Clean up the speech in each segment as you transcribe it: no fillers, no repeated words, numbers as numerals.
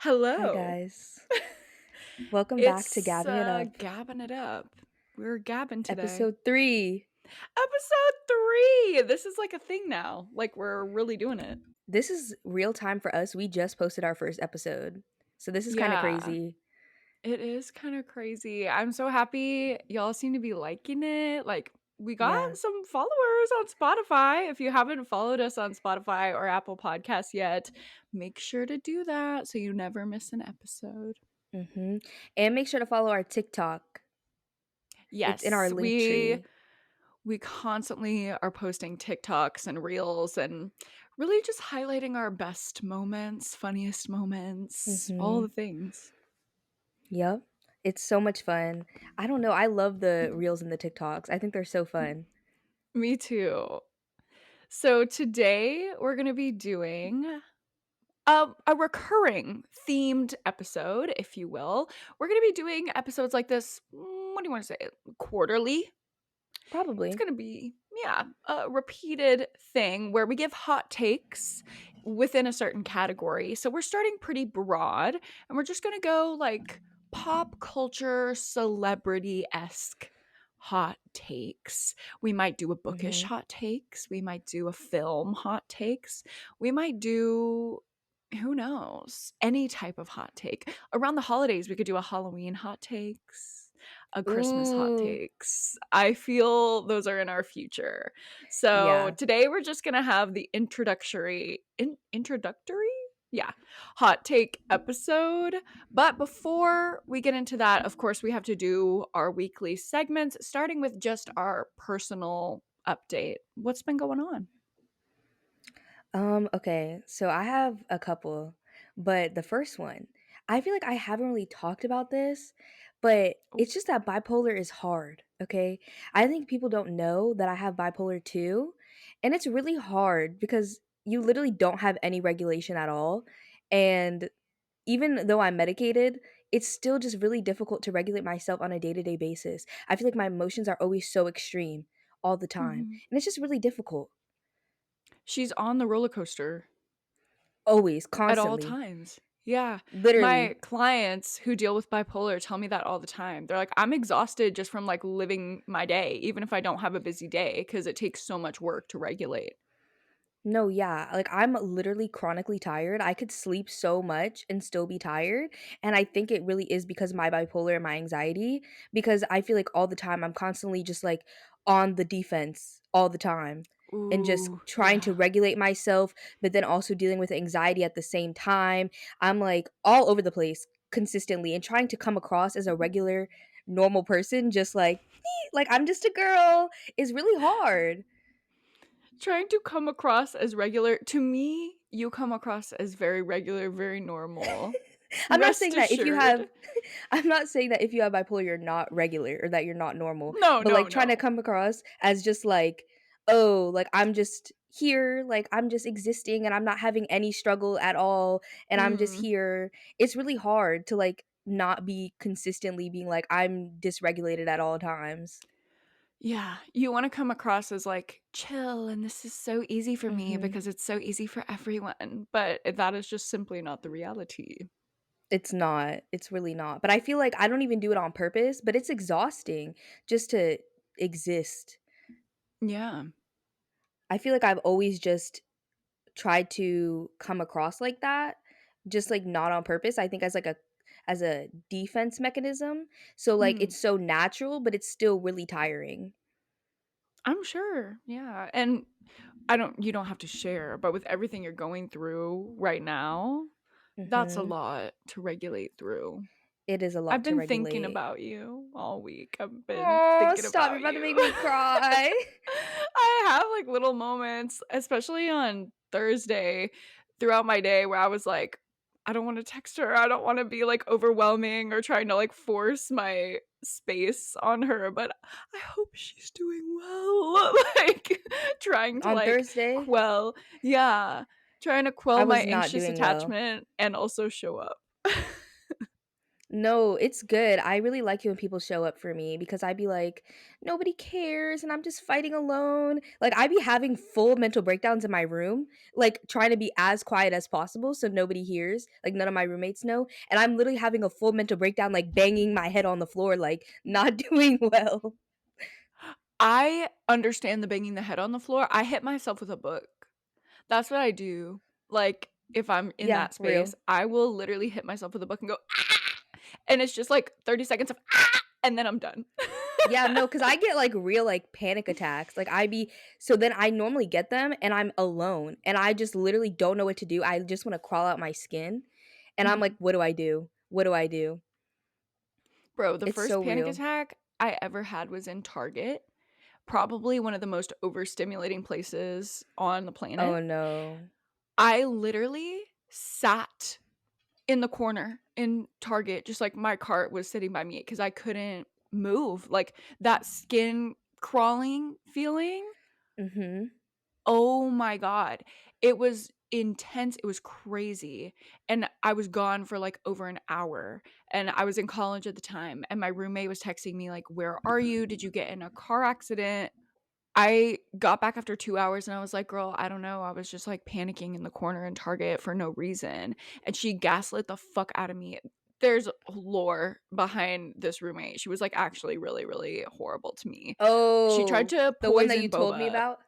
Hi Hello. guys. Welcome back to It's Gabbing It Up, gabbing it up. We're gabbing today. episode 3. Episode 3. This is like a thing now. Like we're really doing it. This is real time for us. We just posted our first episode. So this is kind of Yeah. crazy. It is kind of crazy. I'm so happy y'all seem to be liking it. Like we got Yeah. some followers on Spotify. If you haven't followed us on Spotify or Apple Podcasts yet, make sure to do that so you never miss an episode. Mhm. And make sure to follow our TikTok. It's in our Yes, link we tree. we constantly are posting TikToks and reels and really just highlighting our best moments, funniest moments, all the Mhm. things. Yep. It's so much fun. I don't know. I love the reels and the TikToks. I think they're so fun. Me too. So today we're going to be doing a recurring themed episode, if you will. We're going to be doing episodes like this. What do you want to say? Quarterly. It's Probably. going to be, yeah, a repeated thing where we give hot takes within a certain category. So we're starting pretty broad and we're just going to go like pop culture celebrity esque hot takes. We might do a bookish Mhm. hot takes. We might do a film hot takes. We might do, who knows, any type of hot take. Around the holidays, we could do a Halloween hot takes, a Christmas hot Ooh. takes. I feel those are in our future. So Yeah. today we're just gonna have the introductory, yeah, hot take episode. But before we get into that, of course, we have to do our weekly segments, starting with just our personal update. What's been going on? Okay, so I have a couple, but the first one, I feel like I haven't really talked about this, but Oh, it's just that bipolar is hard, okay? I think people don't know that I have bipolar too, and it's really hard because you literally don't have any regulation at all. And even though I'm medicated, it's still just really difficult to regulate myself on a day-to-day basis. I feel like my emotions are always so extreme all the time, mhm. and it's just really difficult. She's on the roller coaster Always, at all constantly, times. Yeah. My literally. clients who deal with bipolar tell me that all the time. They're like, I'm exhausted just from like living my day, even if I don't have a busy day, because it takes so much work to regulate. No, yeah. Like I'm literally chronically tired. I could sleep so much and still be tired. And I think it really is because of my bipolar and my anxiety. Because I feel like all the time I'm constantly just like on the defense all the time and just Ooh, trying to yeah. regulate myself, but then also dealing with anxiety at the same time. I'm like all over the place consistently and trying to come across as a regular, normal person, just like, like I'm just a girl is really hard. Trying to come across as regular. To me, you come across as very regular, very normal. I'm not Rest saying that if you have assured. I'm not saying that if you have bipolar you're not regular or that you're not normal, No, but no, like trying to no. come across as just like, oh, like I'm just here, like I'm just existing and I'm not having any struggle at all and I'm just Mm. here. It's really hard to like not be consistently being like I'm dysregulated at all times. Yeah, you wanna come across as, like, chill, and this is so easy for me Mhm. because it's so easy for everyone, but that is just simply not the reality. It's not. It's really not. But I feel like I don't even do it on purpose, but it's exhausting just to exist. Yeah. I feel like I've always just tried to come across like that, just, like, not on purpose, I think as a defense mechanism, so, like, Mhm. it's so natural, but it's still really tiring. I'm sure, yeah, and I don't you don't have to share, but with everything you're going through right now, that's a Mhm. lot to regulate through. It is a I've lot to been thinking regulate. about you all week. I've been Oh, thinking stop, you're about about to you. make me cry. I have, like, little moments, especially on Thursday throughout my day where I was like, "I don't wanna text her. I don't wanna be, like, overwhelming or trying to, like, force my space on her, but I hope she's doing well." Like, trying to, On like, Thursday, quell yeah, trying to I quell my was not anxious doing well. attachment and also show up. No, it's good. I really like it when people show up for me because I'd be like, "Nobody cares, and I'm just fighting alone." Like, I'd be having full mental breakdowns in my room, like, trying to be as quiet as possible so nobody hears, like, none of my roommates know, and I'm literally having a full mental breakdown, like, banging my head on the floor, like, not doing well. I understand the banging the head on the floor. I hit myself with a book. That's what I do. Like, if I'm in Yeah, that space, real. I will literally hit myself with a book and go, "Ah!" And it's just like 30 seconds of, "Ah!" And then I'm done. Yeah, no, because I get, like, real, like, panic attacks, like, so then I normally get them, and I'm alone, and I just literally don't know what to do, I just wanna crawl out my skin, and I'm like, Mhm. "What do I do? What do I do?" Bro, the It's first so panic real. attack I ever had was in Target, probably one of the most overstimulating places on the Oh, planet. no. I literally sat in the corner in Target, just like my cart was sitting by me because I couldn't move. Like, that skin crawling feeling, Mhm. oh my god. It was intense, it was crazy, and I was gone for, like, over an hour, and I was in college at the time, and my roommate was texting me like, "Where are you? Did you get in a car accident?" I got back after 2 hours and I was like, "Girl, I don't know. I was just, like, panicking in the corner in Target for no reason." And she gaslit the fuck out of me. There's lore behind this roommate. She was, like, actually really, really horrible to me. She tried Oh, to the one that you poison told me boba. about?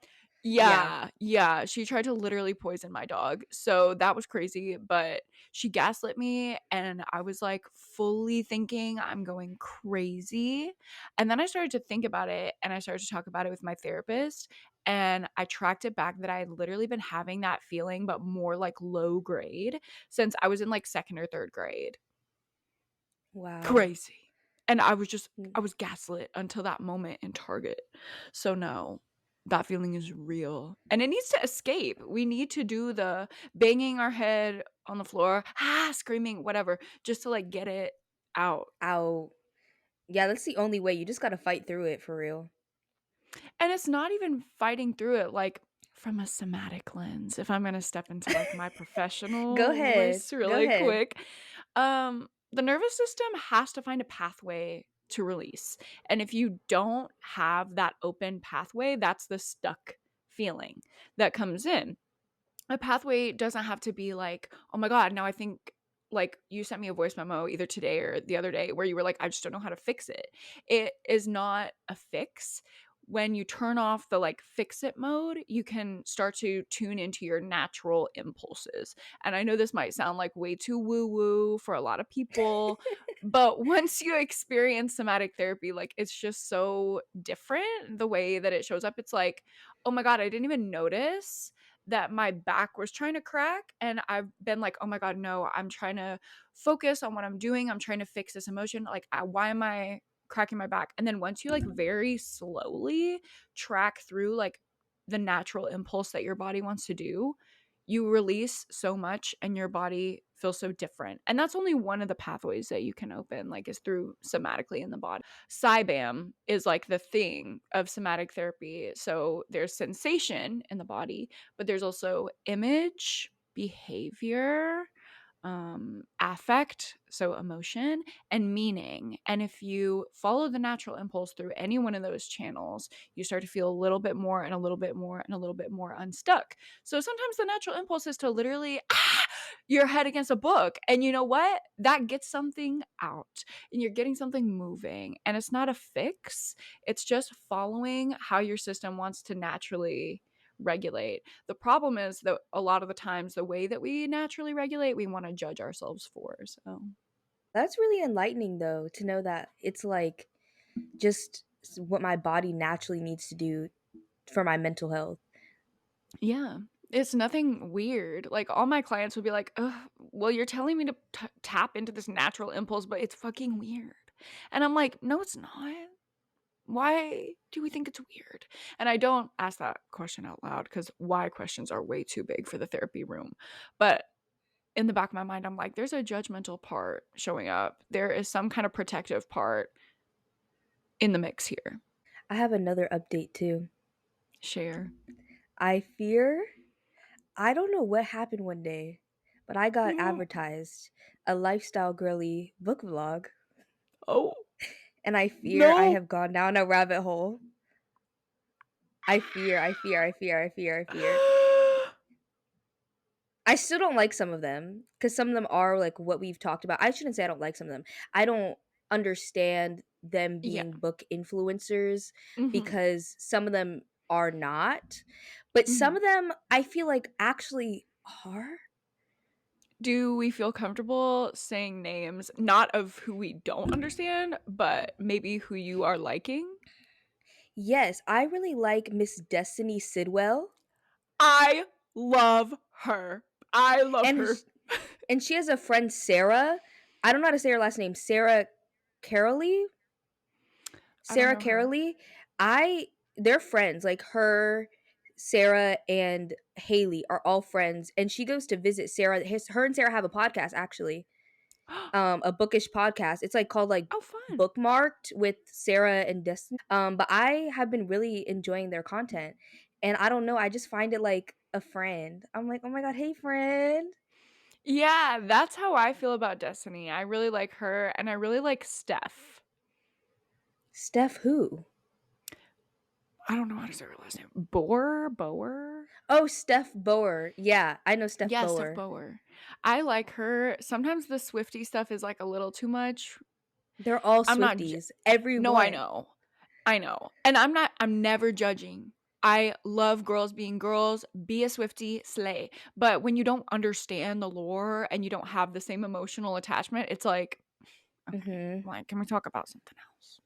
Yeah. Yeah, yeah, she tried to literally poison my dog, so that was crazy, but she gaslit me, and I was, like, fully thinking I'm going crazy, and then I started to think about it, and I started to talk about it with my therapist, and I tracked it back that I had literally been having that feeling, but more, like, low grade since I was in, like, 2nd or 3rd grade. Wow. Crazy. And I was just Mm. I was gaslit until that moment in Target. So, no, that feeling is real, and it needs to escape. We need to do the banging our head on the floor, "Ah," screaming, whatever, just to, like, get it out. Ow. Yeah, that's the only way, you just gotta fight through it for real. And it's not even fighting through it, like, from a somatic lens, if I'm gonna step into, like, my Go professional ahead. voice Go really ahead. quick, the nervous system has to find a pathway to release, and if you don't have that open pathway, that's the stuck feeling that comes in. A pathway doesn't have to be like, "Oh my god, now I think," like, you sent me a voice memo either today or the other day where you were like, "I just don't know how to fix it." It is not a fix. When you turn off the, like, fix it mode, you can start to tune into your natural impulses, and I know this might sound like way too woo-woo for a lot of people, but once you experience somatic therapy, like, it's just so different the way that it shows up. It's like, "Oh my god, I didn't even notice that my back was trying to crack, and I've been like, "Oh my god, no, I'm trying to focus on what I'm doing. I'm trying to fix this emotion. Like, why am I cracking my back?" And then once you, like, very slowly track through, like, the natural impulse that your body wants to do, you release so much and your body feels so different. And that's only one of the pathways that you can open, like, is through somatically in the body. Cybam is, like, the thing of somatic therapy. So there's sensation in the body, but there's also image, behavior, affect, so emotion, and meaning. And if you follow the natural impulse through any one of those channels, you start to feel a little bit more and a little bit more and a little bit more unstuck. So sometimes the natural impulse is to literally your head against a book. And you know what? That gets something out and you're getting something moving. And it's not a fix, it's just following how your system wants to naturally regulate. The problem is that a lot of the times the way that we naturally regulate, we wanna judge ourselves for, so That's really enlightening though, to know that it's, like, just what my body naturally needs to do for my mental health. yeah. It's nothing weird. Like, all my clients would be like, "Ugh, well, you're telling me to tap into this natural impulse, but it's fucking weird." And I'm like, "No, it's not. Why do we think it's weird?" And I don't ask that question out loud because why questions are way too big for the therapy room. But in the back of my mind, I'm like, there's a judgmental part showing up. There is some kind of protective part in the mix here. I have another update too. Share. I fear I don't know what happened one day, but I got Mm. advertised. a lifestyle girly book vlog, Oh, and I fear I no. have gone down a rabbit hole. I fear. I still don't like some of them because some of them are like what we've talked about. I shouldn't say I don't like some of them. I don't understand them Yeah. being book influencers Mhm, because some of them are not, but some mhm. of them I feel like actually are. Do we feel comfortable saying names, not of who we don't understand, but maybe who you are liking? Yes, I really like Miss Destiny Sidwell, I love her. I love and her. and she has a friend Sarah. I don't know how to say her last name. Carolee. I don't Sarah know her. Carolee. I they're friends. Like her, Sarah and Hailey are all friends, and she goes to visit Sarah. Her and Sarah have a podcast actually, a bookish podcast. It's like called like Oh, fun. Bookmarked with Sarah and Destiny. But I have been really enjoying their content, and I don't know. I just find it like a friend. I'm like, oh my god, hey friend, Yeah, that's how I feel about Destiny. I really like her, and I really like Steph. Steph who? I don't know how to say her last name. Bower? Oh, Steph Bower. Yeah, I know Steph Yeah, Steph Bower. Bower. I like her. Sometimes the Swiftie stuff is, like, a little too much. They're all I'm not j Swifties. No, I Everyone. know. I know. And I'm never judging. I love girls being girls, be a Swiftie, slay. But when you don't understand the lore and you don't have the same emotional attachment, it's like, okay, Mhm. like, can we talk about something else?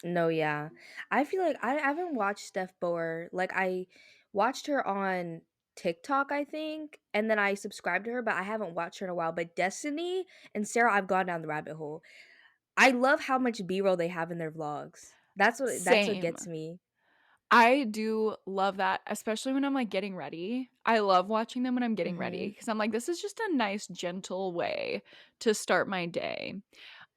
No, yeah. I feel like I haven't watched Steph Bower. Like I watched her on TikTok, I think, and then I subscribed to her, but I haven't watched her in a while. But Destiny and Sarah, I've gone down the rabbit hole. I love how much B-roll they have in their vlogs. That's what gets Same. me. I do love that, especially when I'm, like, getting ready. I love watching them when I'm getting ready Mhm. because 'cause I'm like, "This is just a nice, gentle way to start my day."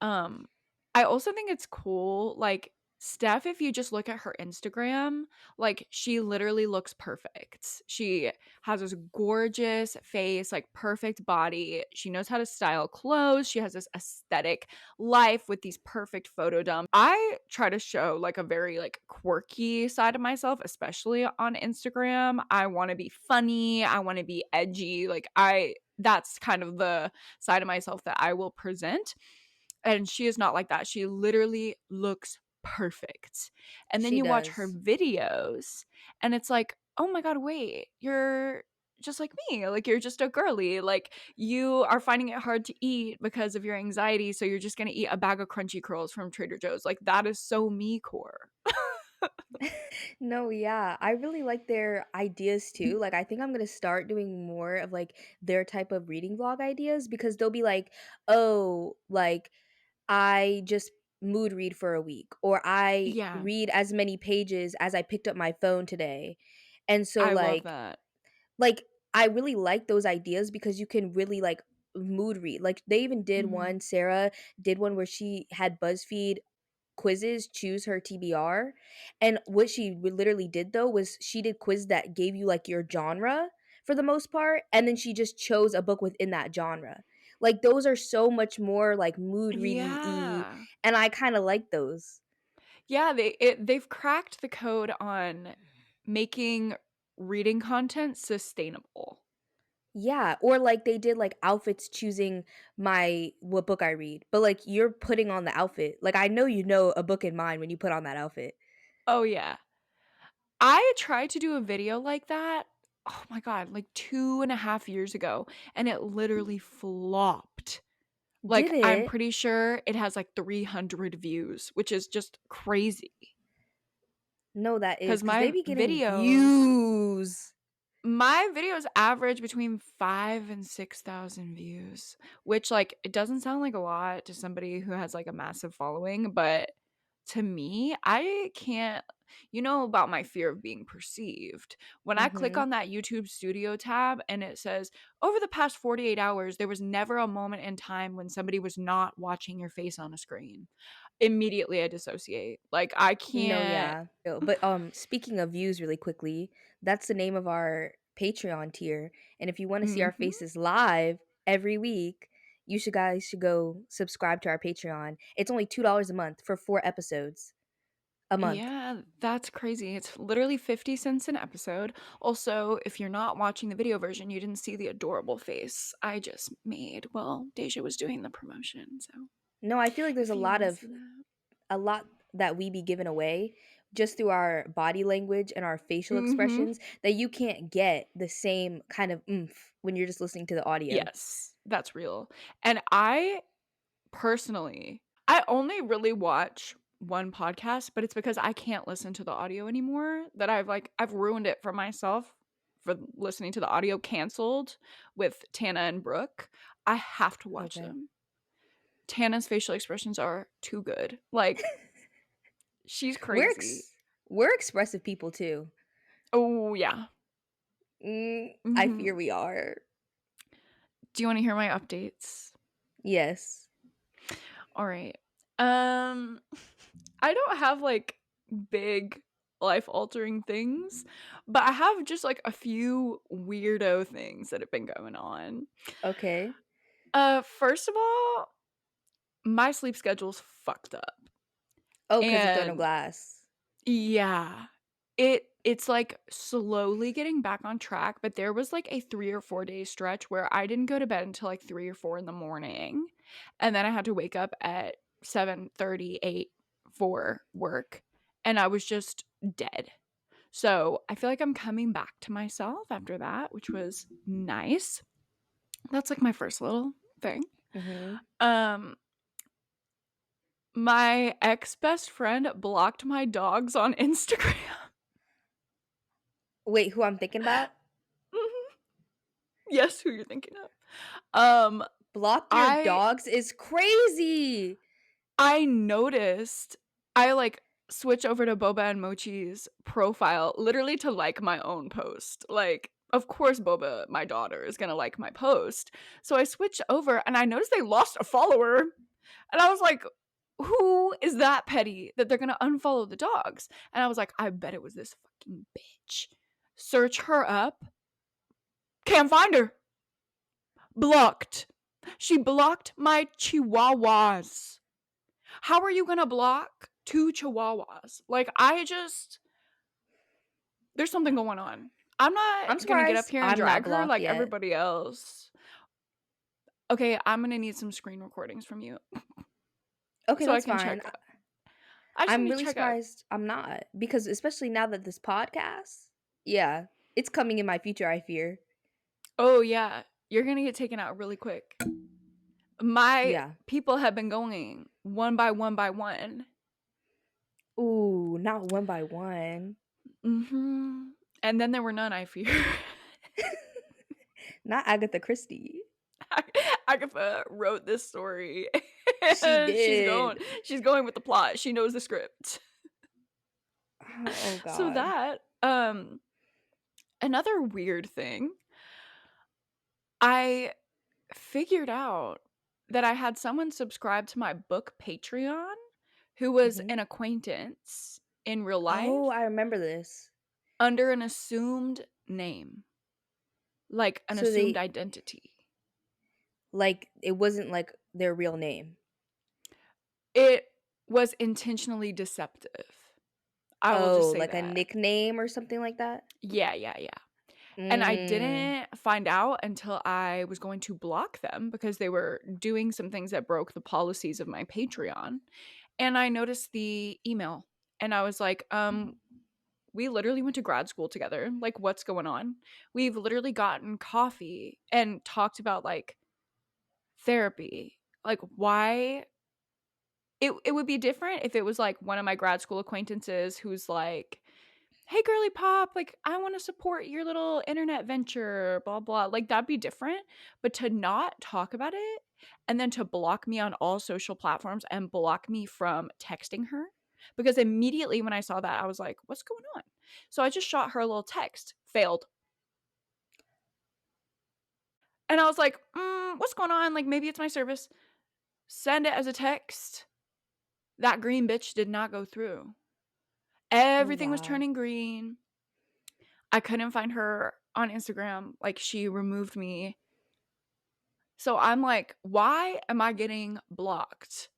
Um, I also think it's cool, like, Steph, if you just look at her Instagram, like, she literally looks perfect. She has this gorgeous face, like, perfect body. She knows how to style clothes. She has this aesthetic life with these perfect photo dumps. I try to show, like, a very, like, quirky side of myself, especially on Instagram. I wanna be funny. I wanna be edgy. Like, I that's kind of the side of myself that I will present. And she is not like that. She literally looks perfect. And then She you watch her does. videos and it's like, "Oh my god, wait, you're just like me. Like you're just a girly. Like you are finding it hard to eat because of your anxiety, so you're just going to eat a bag of crunchy curls from Trader Joe's." Like that is so me core. No, yeah. I really like their ideas too. Like I think I'm going to start doing more of like their type of reading vlog ideas because they'll be like, "Oh, like I just mood read for a week or I Yeah, read as many pages as I picked up my phone today." And so I love that. like I really like those ideas because you can really like mood read. Like they even did Mhm. one, Sarah did one where she had BuzzFeed quizzes choose her TBR. And what she literally did though was she did quiz that gave you like your genre for the most part and then she just chose a book within that genre. Like those are so much more like mood ready y Yeah. and I kind of like those. Yeah, they've cracked the code on making reading content sustainable. Yeah, or like they did like outfits choosing my what book I read. But like you're putting on the outfit. Like I know you know a book in mind when you put on that outfit. Oh, yeah. I tried to do a video like that, oh my god, like 2.5 years ago, and it literally flopped. Did Like, I'm it? pretty sure it has, like, 300 views, which is just crazy. No, that is Cause because they my be getting videos views. my videos average between 5 and 6,000 views, which, like, it doesn't sound like a lot to somebody who has, like, a massive following, but to me, I can't you know about my fear of being perceived. When I click Mhm. on that YouTube Studio tab and it says, "Over the past 48 hours, there was never a moment in time when somebody was not watching your face on a screen." Immediately, I dissociate. Like, I No, can't yeah. But speaking of views really quickly, that's the name of our Patreon tier. And if you want to see our Mhm. faces live every week, you should guys should go subscribe to our Patreon. It's only $2 a month for 4 episodes a month. Yeah, that's crazy. It's literally 50 cents an episode. Also, if you're not watching the video version, you didn't see the adorable face I just made. Well, Daijah was doing the promotion, so No, I feel like there's if a you lot want to of see that. a lot that we be giving away just through our body language and our facial Mhm. expressions that you can't get the same kind of oomph when you're just listening to the audio. Yes, that's real. And I personally, I only really watch one podcast, but it's because I can't listen to the audio anymore that I've ruined it for myself for listening to the audio canceled with Tana and Brooke. I have to watch Okay. them. Tana's facial expressions are too good. Like she's We're crazy. ex- we're expressive people too. Oh yeah. I Mhm. fear we are. Do you want to hear my updates? Yes. All right. Um I don't have like big life altering things, but I have just like a few weirdo things that have been going on. Okay. First of all, my sleep schedule's fucked up. Oh, because of Thermal And Glass. yeah, it's like slowly getting back on track, but there was like a 3 or 4 day stretch where I didn't go to bed until like 3 or 4 in the morning. And then I had to wake up at 7:38 for work. And I was just dead. So I feel like I'm coming back to myself after that, which was nice. That's like my first little thing. Mm-hmm. Um, my ex best friend blocked my dogs on Instagram. Wait, who I'm thinking about? Mhm. Yes, who you're thinking of. Um, Block your I dogs is crazy. I noticed I like switch over to Boba and Mochi's profile literally to like my own post. Like, of course, Boba, my daughter, is gonna like my post. So I switched over and I noticed they lost a follower. And I was like, who is that petty that they're gonna unfollow the dogs? And I was like, I bet it was this fucking bitch. Search her up. Can't find her. Blocked. She blocked my chihuahuas. How are you gonna block 2 chihuahuas? Like, there's something going on. I'm not I'm gonna get up surprised here and I'm not drag her blocked like yet. everybody else. Okay, I'm gonna need some screen recordings from you Okay, so I that's can fine. check. I just I'm need to really check out. surprised I'm not because especially now that this podcast, yeah, it's coming in my future, I fear. Oh yeah, you're gonna get taken out really quick. My Yeah. people have been going one by one by one. Ooh, not one by one. And then there were none, I fear. Not Agatha Christie. Agatha wrote this story. She she's going did. she's going with the plot. She knows the script. Oh So God. that another weird thing, I figured out that I had someone subscribe to my book Patreon who was Hmm. an acquaintance in real Oh, I life remember this. under an assumed name, like an So assumed they identity. like it wasn't like their real name. It was intentionally deceptive. I will just Oh, say like a that. nickname or something like that? Yeah, yeah, yeah. And I Mm. didn't find out until I was going to block them because they were doing some things that broke the policies of my Patreon. And I noticed the email and I was like, we literally went to grad school together. Like, what's going on? We've literally gotten coffee and talked about like therapy. Like, why? It would be different if it was like one of my grad school acquaintances who's like, hey girly pop, like I want to support your little internet venture, blah blah, like that'd be different. But to not talk about it and then to block me on all social platforms and block me from texting her, because immediately when I saw that I was like, what's going on? So I just shot her a little text, failed. And I was like, what's going on? Like maybe it's my service. Send it as a text. That green bitch did not go through. Oh Everything was wow. turning green. I couldn't find her on Instagram. Like she removed me So I'm like, "Why am I getting blocked?"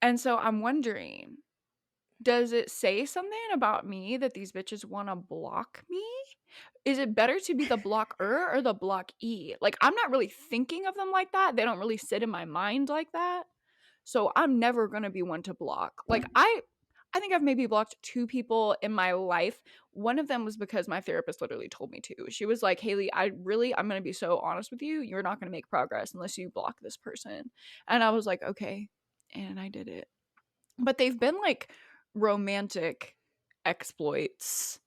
And so I'm wondering, does it say something about me that these bitches wanna block me? Is it better to be the blocker or the blockee? Like, I'm not really thinking of them like that, they don't really sit in my mind like that, so I'm never gonna be one to block. Like, I think I've maybe blocked 2 people in my life. One of them was because my therapist literally told me to. She was like, "Hailey, I'm gonna be so honest with you, you're not gonna make progress unless you block this person." And I was like, "Okay," and I did it. But they've been, like, romantic exploits,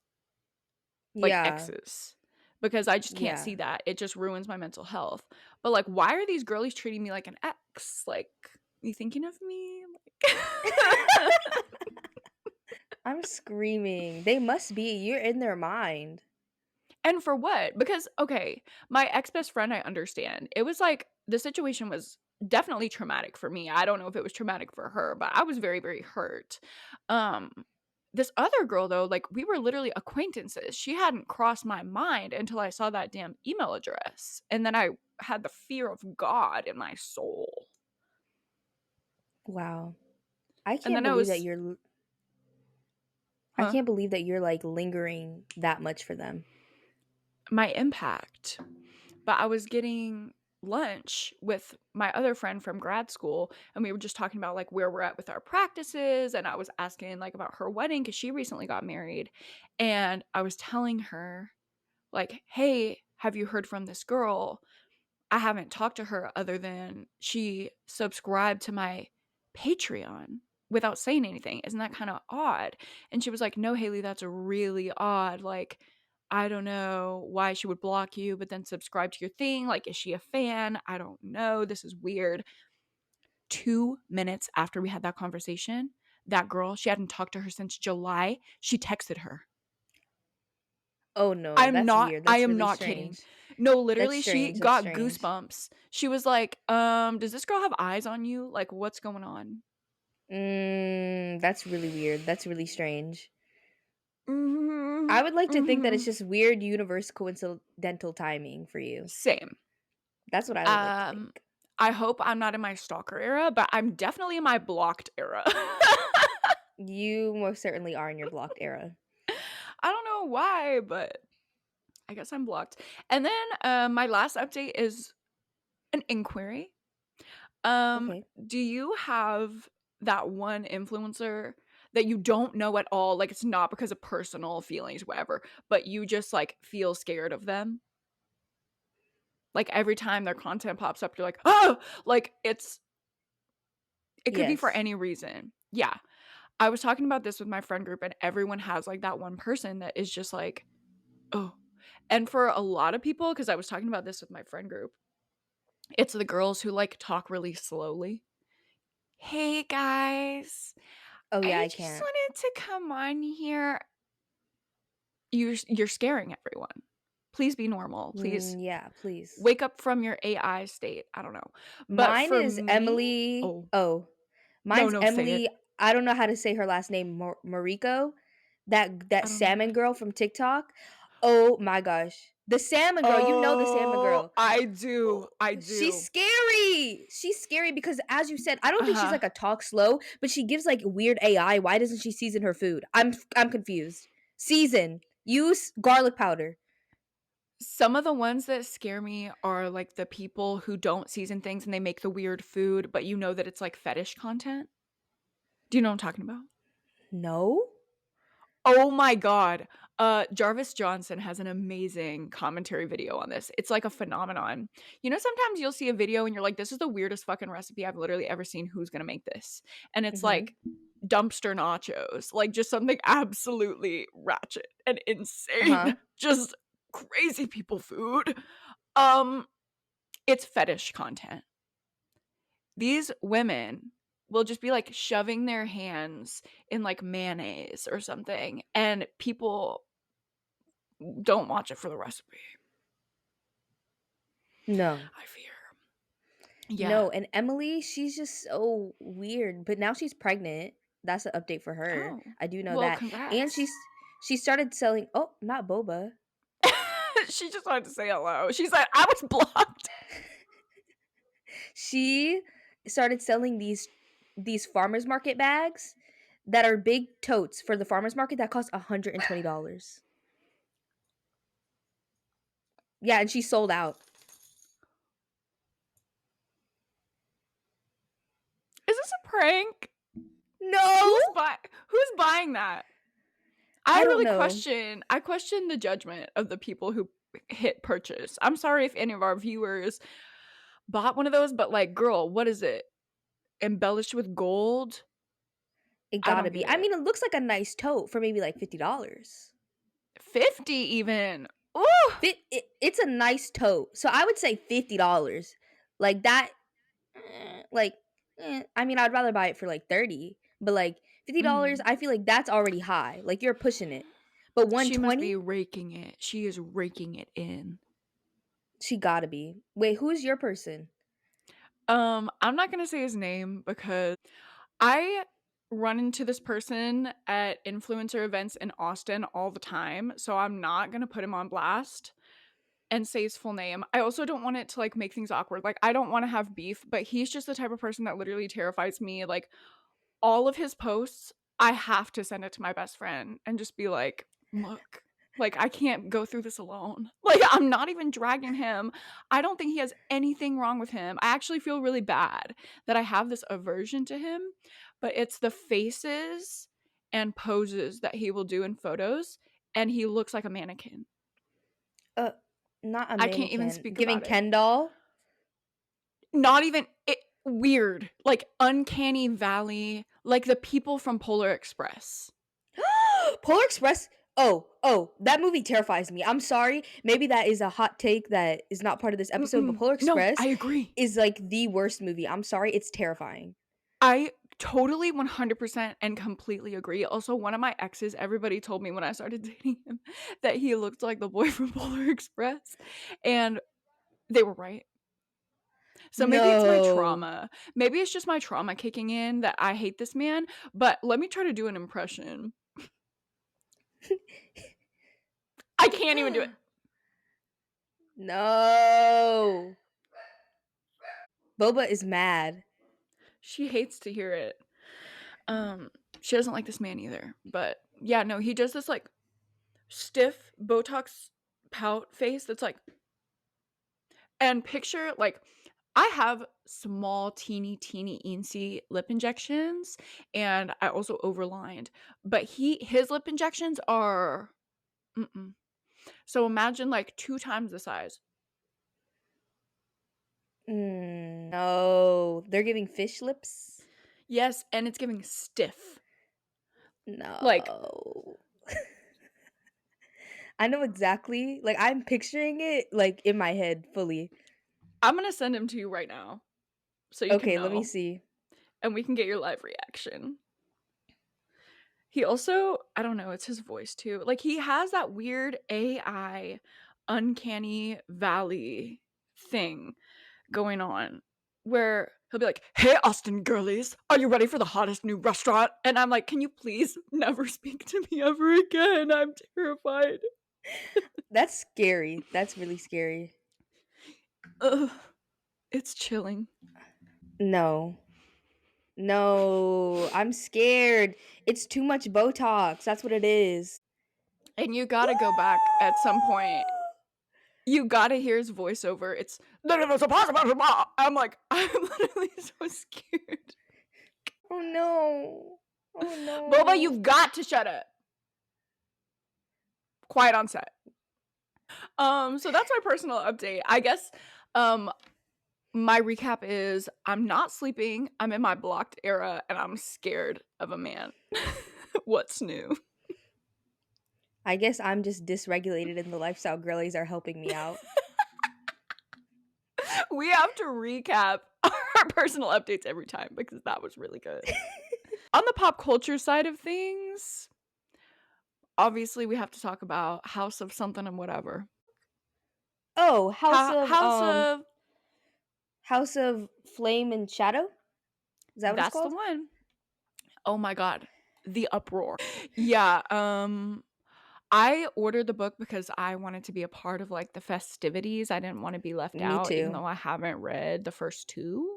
like Yeah. exes, because I just can't Yeah. see that. It just ruins my mental health. But, like, why are these girlies treating me like an ex? Like, "You thinking of me?" Like I'm screaming. They must be. You're in their mind. And for what? Because, okay, my ex-best friend, I understand. It was like the situation was definitely traumatic for me. I don't know if it was traumatic for her, but I was very, very hurt. Um, this other girl though, like we were literally acquaintances. She hadn't crossed my mind until I saw that damn email address. And then I had the fear of God in my soul. Wow. I And can't then I believe that was, you're I huh? can't believe that you're, like, lingering that much for them. My impact. But I was getting lunch with my other friend from grad school, and we were just talking about, like, where we're at with our practices, and I was asking, like, about her wedding because she recently got married, and I was telling her, like, "Hey, have you heard from this girl? I haven't talked to her other than she subscribed to my Patreon without saying anything. Isn't that kind of odd?" And she was like, "No, Haley, that's really odd. Like, I don't know why she would block you, but then subscribe to your thing. Like, is she a fan? I don't know. This is weird." 2 minutes after we had that conversation, that girl, she hadn't talked to her since July. She texted her. Oh, no. That's weird. I That's am really not kidding. strange. No, That's literally, she strange. That's got strange. goosebumps. She was like, does this girl have eyes on you? Like, what's going on?" That's really weird. That's really strange. I Mhm, would like to think that it's mhm. just weird universe coincidental timing for you. Same. That's what I would like to Um, think. I hope I'm not in my stalker era, but I'm definitely in my blocked era. You most certainly are in your blocked era. I don't know why, but I guess I'm blocked. And then, my last update is an inquiry. Um, Okay. do you have that one influencer that you don't know at all? Like, it's not because of personal feelings, whatever, but you just, like, feel scared of them? Like, every time their content pops up, you're like, "Oh!" Like, it could be for Yes. any reason. Yeah. I was talking about this with my friend group, and everyone has, like, that one person that is just like, "Oh." And for a lot of people, because I was talking about this with my friend group, it's the girls who, like, talk really slowly. "Hey, guys. Oh, yeah, I I just can't. wanted to come on here." You're scaring everyone. Please be normal. Please Yeah, please. wake up from your AI state. I don't know. But Mine for is me, Emily. oh, Oh, no, mine's no, say it. Emily. I don't know how to say her last name. Mariko, that I don't know how salmon to. girl from TikTok. Oh my gosh, the salmon girl. You know the salmon Oh, girl. I do. Oh, I she's do. scary. She's scary because, as you said, I don't think she's Uh-huh. like a talk slow, but she gives like weird AI. Why doesn't she season her food? I'm confused. Season. Use garlic powder. Some of the ones that scare me are like the people who don't season things and they make the weird food, but you know that it's like fetish content. Do you know what I'm talking about? No. Oh my god. Jarvis Johnson has an amazing commentary video on this. It's like a phenomenon. You know, sometimes you'll see a video and you're like, "This is the weirdest fucking recipe I've literally ever seen. Who's gonna make this?" And it's Mm-hmm. like dumpster nachos, like just something absolutely ratchet and Uh insane. huh. Just crazy people food. Um, it's fetish content. These women will just be like shoving their hands in like mayonnaise or something, and people don't watch it for the recipe. No. I fear. Yeah. No, and Emily, she's just so weird. But now she's pregnant. That's an update for her. Oh. I do know Well, that. And congrats. she started selling. Oh, not boba. She just wanted to say hello. She's like, "I was blocked." She started selling these farmers market bags that are big totes for the farmers market that cost $120. Yeah, and she sold out. Is this a prank? No, Who's buying that? I don't know. I question the judgment of the people who hit purchase. I'm sorry if any of our viewers bought one of those, but like, girl, what is it? Embellished with gold? It I gotta don't be. get I it. mean, it looks like a nice tote for maybe like $50. 50 even. Ooh. It's a nice tote, so I would say $50. Like that, like, I mean, I'd rather buy it for like 30, but like $50, Mhm. I feel like that's already high. Like you're pushing it. But She must be 120, raking it. She is raking it in. she gotta be. Wait, who's your person? I'm not gonna say his name because I run into this person at influencer events in Austin all the time, so I'm not gonna put him on blast and say his full name. I also don't want it to like make things awkward. Like I don't want to have beef, but he's just the type of person that literally terrifies me. Like all of his posts, I have to send it to my best friend and just be like, "Look, like I can't go through this alone." Like I'm not even dragging him. I don't think he has anything wrong with him. I actually feel really bad that I have this aversion to him, but it's the faces and poses that he will do in photos and he looks like a mannequin. Uh, Not a I can't even mannequin. speak Giving about it. Ken doll. Not even it, weird, like uncanny valley, like the people from Polar Express. Polar Express. Oh, that movie terrifies me. I'm sorry. Maybe that is a hot take that is not part of this episode, but Mm-mm. Polar No, Express I agree. is like the worst movie. I'm sorry. It's terrifying. I totally 100% and completely agree. Also, one of my exes, everybody told me when I started dating him that he looked like the boy from Polar Express, and they were right. So maybe it's my No. trauma. Maybe it's just my trauma kicking in that I hate this man, but let me try to do an impression. I can't even do it. No. Boba is mad. She hates to hear it. Um, she doesn't like this man either. But yeah, no, he does this like stiff Botox pout face that's like, and picture like I have small, teeny, eensy lip injections, and I also overlined. But his lip injections are, mm-mm. So imagine like 2 times the size. No. They're giving fish lips? Yes, and it's giving stiff. Like No. I know exactly. Like I'm picturing it like in my head fully. I'm gonna send him to you right now so you can Okay, let me know, see. and we can get your live reaction. He also, I don't know, it's his voice too. Like he has that weird AI uncanny valley thing going on where he'll be like, "Hey Austin girlies, are you ready for the hottest new restaurant?" And I'm like, "Can you please never speak to me ever again? I'm terrified." That's scary. That's really scary. Ugh, it's chilling. No. No, I'm scared. It's too much Botox. That's what it is. And you got to go back at some point. You got to hear his voiceover. It's I'm like, I'm literally so scared. Oh no. Oh Boba, no. you've got to shut up. Quiet on set. So that's my personal update. I guess my recap is I'm not sleeping, I'm in my blocked era, and I'm scared of a man. What's new? I guess I'm just dysregulated and the lifestyle girlies are helping me out. We have to recap our personal updates every time because that was really good. On the pop culture side of things, obviously we have to talk about House of something and whatever. Oh, House of House of Flame and Shadow? Is that what it's that's the called? one. Oh my god, the uproar. Yeah, I ordered the book because I wanted to be a part of, like, the festivities. I didn't wanna be left Me out even too. though I haven't read the first 2,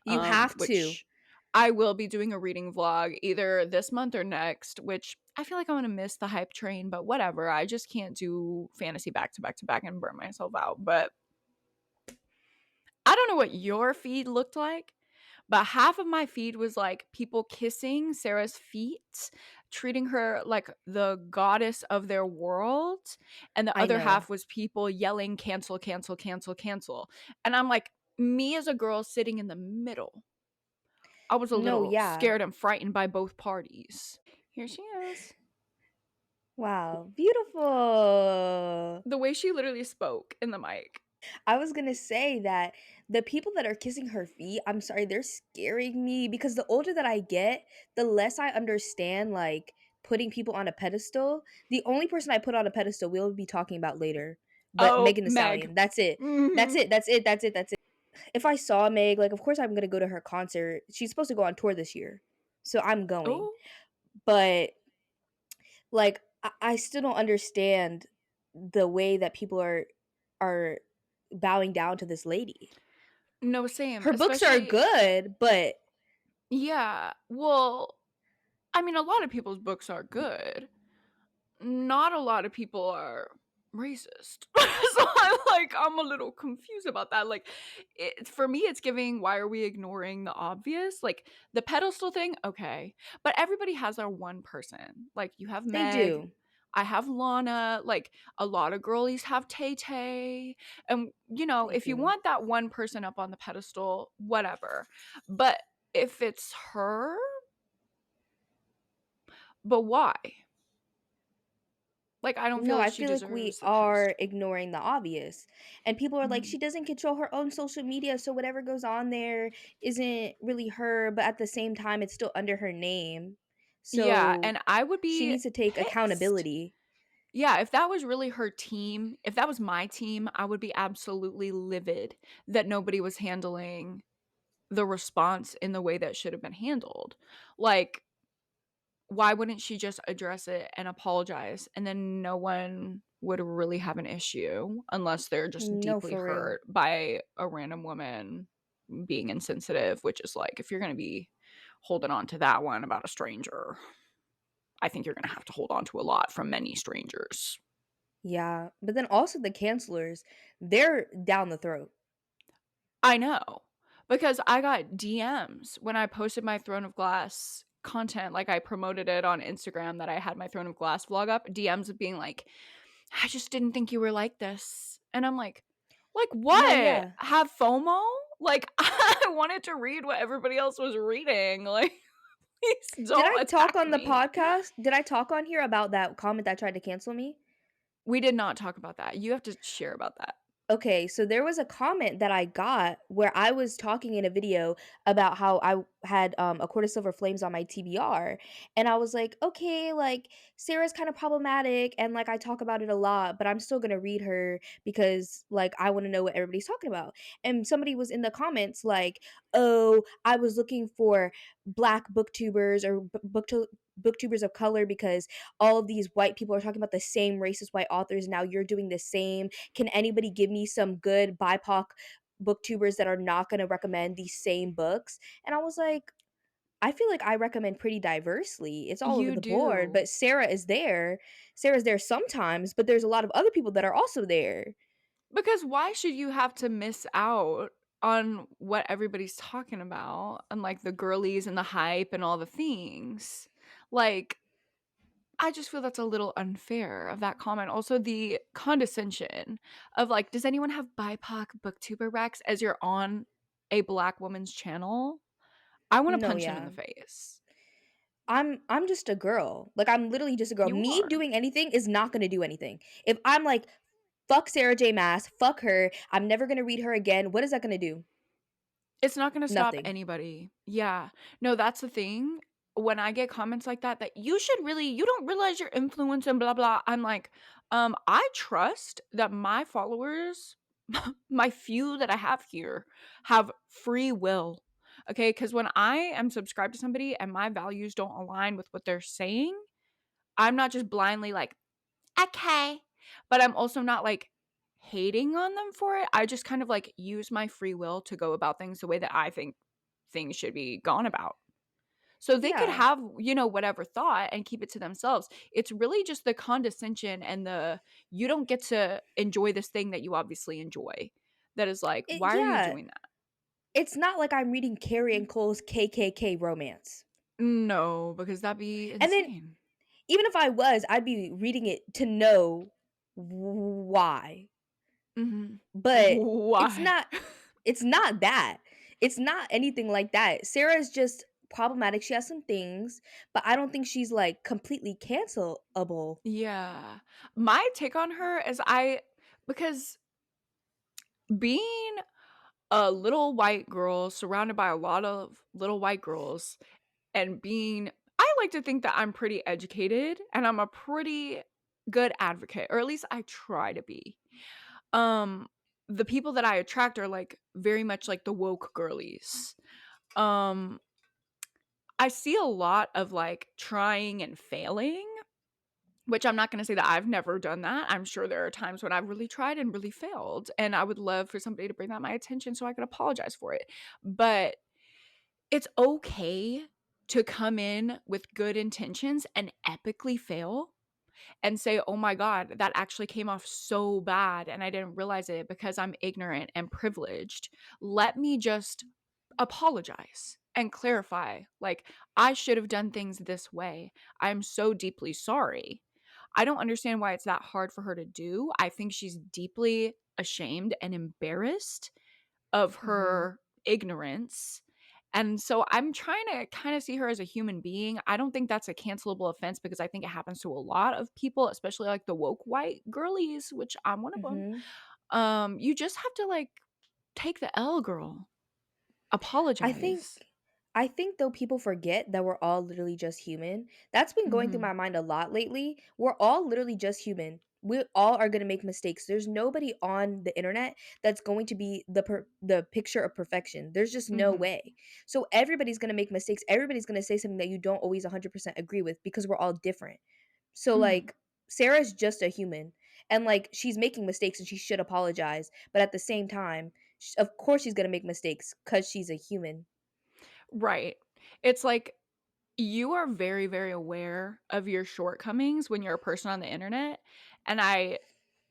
You have to. which I will be doing a reading vlog either this month or next, which I feel like I'm gonna miss the hype train, but whatever. I just can't do fantasy back to back to back and burn myself out, but I don't know what your feed looked like, but half of my feed was, like, people kissing Sarah's feet, treating her like the goddess of their world, and the I other know. half was people yelling, "Cancel, cancel, cancel, cancel." And I'm like, me as a girl sitting in the middle, I was a No, little yeah. scared and frightened by both parties. Here she is. Wow, beautiful. The way she literally spoke in the mic. I was gonna say that the people that are kissing her feet, I'm sorry, they're scaring me because the older that I get, the less I understand like putting people on a pedestal. The only person I put on a pedestal we'll be talking about later, but Oh, Megan the Meg. Stallion. That's it. That's Mhm. it. That's it. That's it. That's it. If I saw Meg, like of course I'm gonna go to her concert. She's supposed to go on tour this year. So I'm going. Oh, But like I still don't understand the way that people are bowing down to this lady. no, same, Her books are especially good, but yeah. Well, I mean, a lot of people's books are good. Not a lot of people are racist. So I'm a little confused about that. Like, for me, it's giving, why are we ignoring the obvious? Like, the pedestal thing, okay. But everybody has their one person. Like, you have they Meg, do. I have Lana, like, a lot of girlies have Tay Tay. And, They if you do. want that one person up on the pedestal, whatever. But if it's her, but why? Like, I don't feel No, like I she feel like we deserves the are pedestal. ignoring the obvious. And people are like, Mhm. she doesn't control her own social media, so whatever goes on there isn't really her, but at the same time, it's still under her name. Yeah, So and I would she be needs to take pissed. accountability. Yeah, if that was really her team, if that was my team, I would be absolutely livid that nobody was handling the response in the way that should have been handled. Like, why wouldn't she just address it and apologize? And then no one would really have an issue unless they're just No, deeply for real. hurt by a random woman being insensitive, which is like, if you're going to be holding on to that one about a stranger, I think you're going to have to hold on to a lot from many strangers. Yeah. But then also the cancelers, they're down the throat. I know, because I got DMs when I posted my Throne of Glass content, like, I promoted it on Instagram that I had my Throne of Glass vlog up, DMs of being like, "I just didn't think you were like this." And I'm like, No, what? yeah. Have FOMO? Like, I wanted to read what everybody else was reading, like, please Did I don't talk attack on the me. podcast? Did I talk on here about that comment that tried to cancel me? We did not talk about that. You have to share about that. Okay, so there was a comment that I got where I was talking in a video about how I had a quarter silver flames on my TBR, and I was like, okay, like Sarah's kind of problematic, and like I talk about it a lot, but I'm still gonna read her because like I want to know what everybody's talking about. And somebody was in the comments like, oh, I was looking for black booktubers or booktubers of color because all of these white people are talking about the same racist white authors. Now you're doing the same. Can anybody give me some good BIPOC booktubers that are not going to recommend these same books? And I was like, I feel like I recommend pretty diversely. It's all over You the board, but do. Sarah is there. Sarah's there sometimes, but there's a lot of other people that are also there. Because why should you have to miss out on what everybody's talking about and, like, the girlies and the hype and all the things? Like, I just feel that's a little unfair of that comment. Also, the condescension of, like, does anyone have BIPOC booktuber recs as you're on a black woman's channel? I wanna No, punch him in the yeah. face. I'm just a girl. Like I'm literally just a girl. You Me are. doing anything is not going to do anything. If I'm like fuck Sarah J Mass, fuck her, I'm never going to read her again. What is that going to do? It's not gonna stop Nothing. anybody. Yeah. No, that's the thing. When I get comments like that, that you don't realize your influence and blah blah. I'm like, I trust that my followers, my few that I have here, have free will. Okay, because when I am subscribed to somebody and my values don't align with what they're saying, I'm not just blindly like, "Okay." But I'm also not, like, hating on them for it. I just kind of, like, use my free will to go about things the way that I think things should be gone about. So they could Yeah. have, whatever thought and keep it to themselves. It's really just the condescension and the you don't get to enjoy this thing that you obviously enjoy. That is like, why are you Yeah. doing that? It's not like I'm reading Carrie and Cole's KKK romance. No, because that'd be And then insane. even if I was, I'd be reading it to know why. Mhm. But it's Why? not it's not that. It's not anything like that. Sarah is just problematic. She has some things, but I don't think she's like completely cancelable. Yeah. My take on her is I because being a little white girl surrounded by a lot of little white girls and being I like to think that I'm pretty educated and I'm a pretty good advocate, or at least I try to be. Um, the people that I attract are, like, very much like the woke girlies. Um, I see a lot of, like, trying and failing, which I'm not gonna say that I've never done that. I'm sure there are times when I've really tried and really failed, and I would love for somebody to bring that my attention so I could apologize for it. But it's okay to come in with good intentions and epically fail and say, "Oh my god, that actually came off so bad and I didn't realize it because I'm ignorant and privileged. Let me just apologize and clarify. Like, I should have done things this way. I'm so deeply sorry." I don't understand why it's that hard for her to do. I think she's deeply ashamed and embarrassed of Mhm. her ignorance. And so I'm trying to kind of see her as a human being. I don't think that's a cancelable offense because I think it happens to a lot of people, especially like the woke white girlies, which I'm one of them. Mhm. You just have to like take the L, girl. I think Apologize. I think though people forget that we're all literally just human. That's been going through Mhm. my mind a lot lately. We're all literally just human. We all are going to make mistakes. There's nobody on the internet that's going to be the picture of perfection. There's just no Mhm. way. So everybody's going to make mistakes. Everybody's going to say something that you don't always 100% agree with because we're all different. So Mhm. like Sarah's just a human and like she's making mistakes and she should apologize, but at the same time, of course she's going to make mistakes cuz she's a human. Right. It's like you are very, very aware of your shortcomings when you're a person on the internet. And I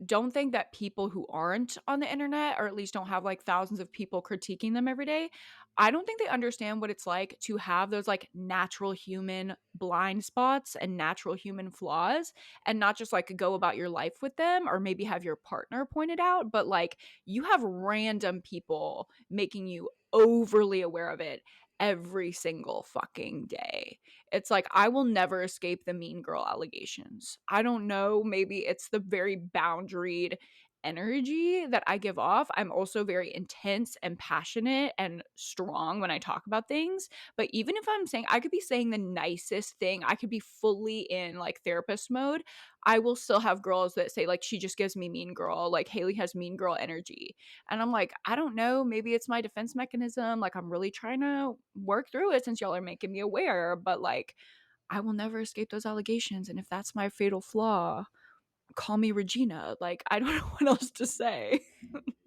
don't think that people who aren't on the internet, or at least don't have like thousands of people critiquing them every day, I don't think they understand what it's like to have those like natural human blind spots and natural human flaws and not just like go about your life with them or maybe have your partner pointed out, but like you have random people making you overly aware of it every single fucking day. It's like I will never escape the mean girl allegations. I don't know, maybe it's the very boundaried energy that I give off. I'm also very intense and passionate and strong when I talk about things. But even if I could be saying the nicest thing, I could be fully in like therapist mode. I will still have girls that say, like, she just gives me mean girl. Like, Hailey has mean girl energy. And I'm like, I don't know. Maybe it's my defense mechanism. Like, I'm really trying to work through it since y'all are making me aware. But like, I will never escape those allegations. And if that's my fatal flaw, call me Regina. Like, I don't know what else to say.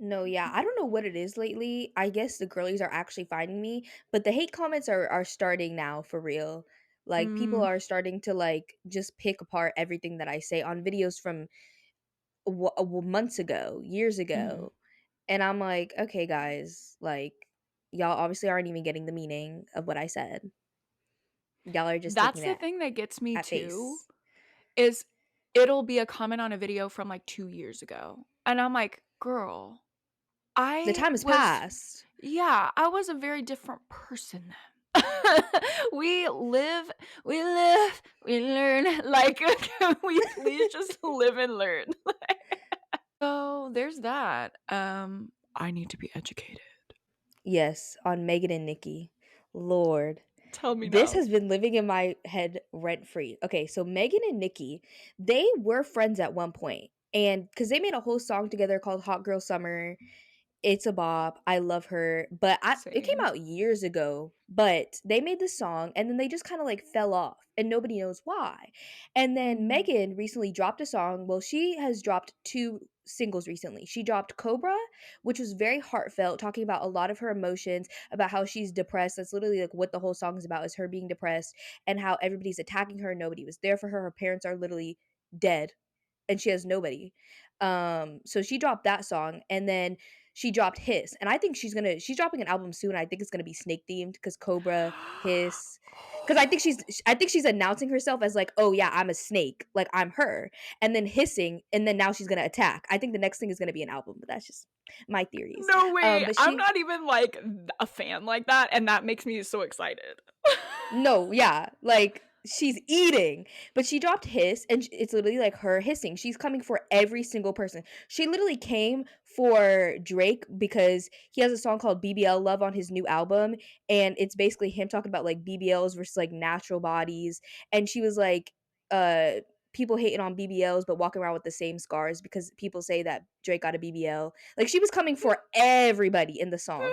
No, yeah, I don't know what it is lately. I guess the girlies are actually finding me, but the hate comments are starting now for real. Like people Mm, are starting to like just pick apart everything that I say on videos from months ago, years mhm. ago. And I'm like, "Okay, guys, like y'all obviously aren't even getting the meaning of what I said. Y'all are just taking That's the that thing that gets me at too, face." is it'll be a comment on a video from like 2 years ago. And I'm like, girl, The I time has was passed. yeah, I was a very different person then. We live, we learn. Like, can we please just live and learn? So there's that. I need to be educated. Yes, on Megan and Nikki. Lord. Tell me This now. has been living in my head rent free. Okay, so Megan and Nikki, they were friends at one point, and because they made a whole song together called Hot Girl Summer, It's a bop. I love her, but it came Same. out years ago, but they made this song and then they just kind of like fell off and nobody knows why. And then Mm. Megan recently dropped a song. Well, she has dropped two singles recently. She dropped Cobra, which was very heartfelt, talking about a lot of her emotions, about how she's depressed. That's literally like what the whole song is about, is her being depressed and how everybody's attacking her. Nobody was there for her. Her parents are literally dead and she has nobody. So she dropped that song and then she dropped Hiss. And I think she's dropping an album soon. I think it's gonna be snake themed because Cobra, Hiss. Because I think she's announcing herself as like, oh yeah, I'm a snake. Like I'm her. And then hissing, and then now she's gonna attack. I think the next thing is gonna be an album, but that's just my theories. No way. But I'm she not even, like, a fan like that, and that makes me so excited. No, yeah, like, she's eating, but she dropped Hiss, and it's literally, like, her hissing. She's coming for every single person. She literally came for Drake because he has a song called BBL Love on his new album, and it's basically him talking about, like, BBLs versus, like, natural bodies, and she was like, uh, people hating on BBLs but walking around with the same scars because people say that Drake got a BBL. Like, she was coming for everybody in the song.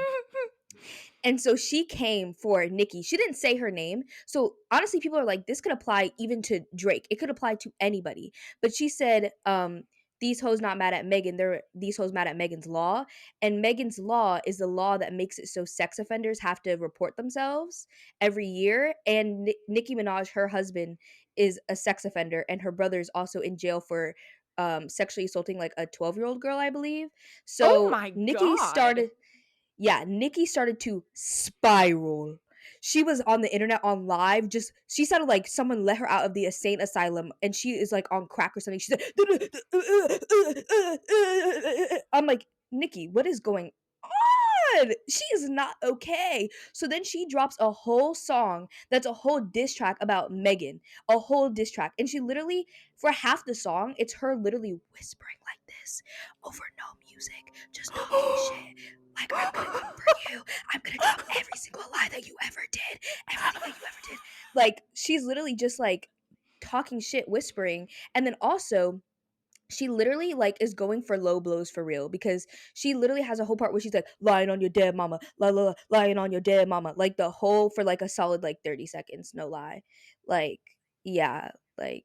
And so she came for Nicki. She didn't say her name. So honestly, people are like, this could apply even to Drake. It could apply to anybody. But she said, these hoes not mad at Megan. They're these hoes mad at Megan's law. And Megan's law is the law that makes it so sex offenders have to report themselves every year. And Nicki Minaj, her husband, is a sex offender, and her brother is also in jail for sexually assaulting like a 12-year-old girl, I believe. Oh So my god. Nikki started to spiral. She was on the internet on live, just she sounded like someone let her out of the insane asylum and she is like on crack or something. She's like, I'm like, Nikki, what is going on? She is not okay. So then she drops a whole song that's a whole diss track about Megan, a whole diss track. And she literally, for half the song, it's her literally whispering like this over no music, just talking shit. Like, I'm gonna come for you. I'm gonna drop every single lie that you ever did. Everything that you ever did. Like, she's literally just like talking shit, whispering. And then also, she literally like is going for low blows for real because she literally has a whole part where she's like lying on your dead mama, lying on your dead mama, like the whole for like a solid like 30 seconds, no lie. Like, yeah, like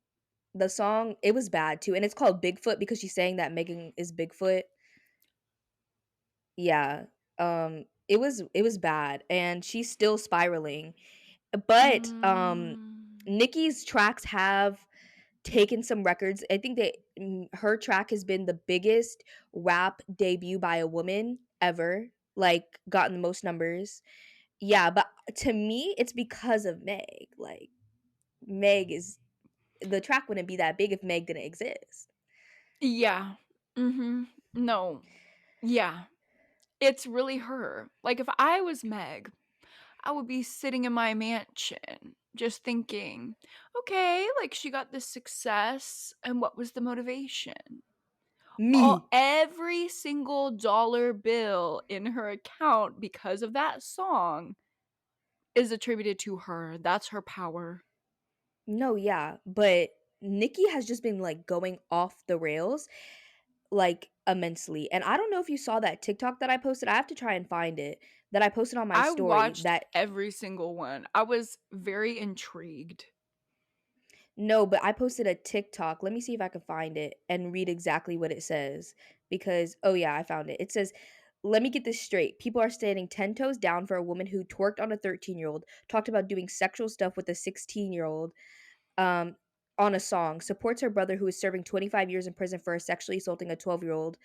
the song, it was bad too. And it's called Bigfoot because she's saying that Megan is Bigfoot. Yeah. It was bad and she's still spiraling. But Mm. Nicki's tracks have taken some records. I think that her track has been the biggest rap debut by a woman ever, like gotten the most numbers. Yeah, but to me it's because of Meg. Like Meg is the track wouldn't be that big if Meg didn't exist. Yeah. Mhm. No. Yeah. It's really her. Like, if I was Meg, I would be sitting in my mansion just thinking, "Okay, like, she got this success, and what was the motivation?" All Me. every single dollar bill in her account because of that song is attributed to her. That's her power. No, yeah, but Nicki has just been like going off the rails like immensely. And I don't know if you saw that TikTok that I posted. I have to try and find it that I posted on my I story watched that every single one. I was very intrigued. no, but I posted a TikTok. Let me see if I can find it and read exactly what it says because oh yeah, I found it. It says, "Let me get this straight. People are standing 10 toes down for a woman who twerked on a 13-year-old, talked about doing sexual stuff with a 16-year-old, um, on a song, supports her brother who is serving 25 years in prison for sexually assaulting a 12-year-old,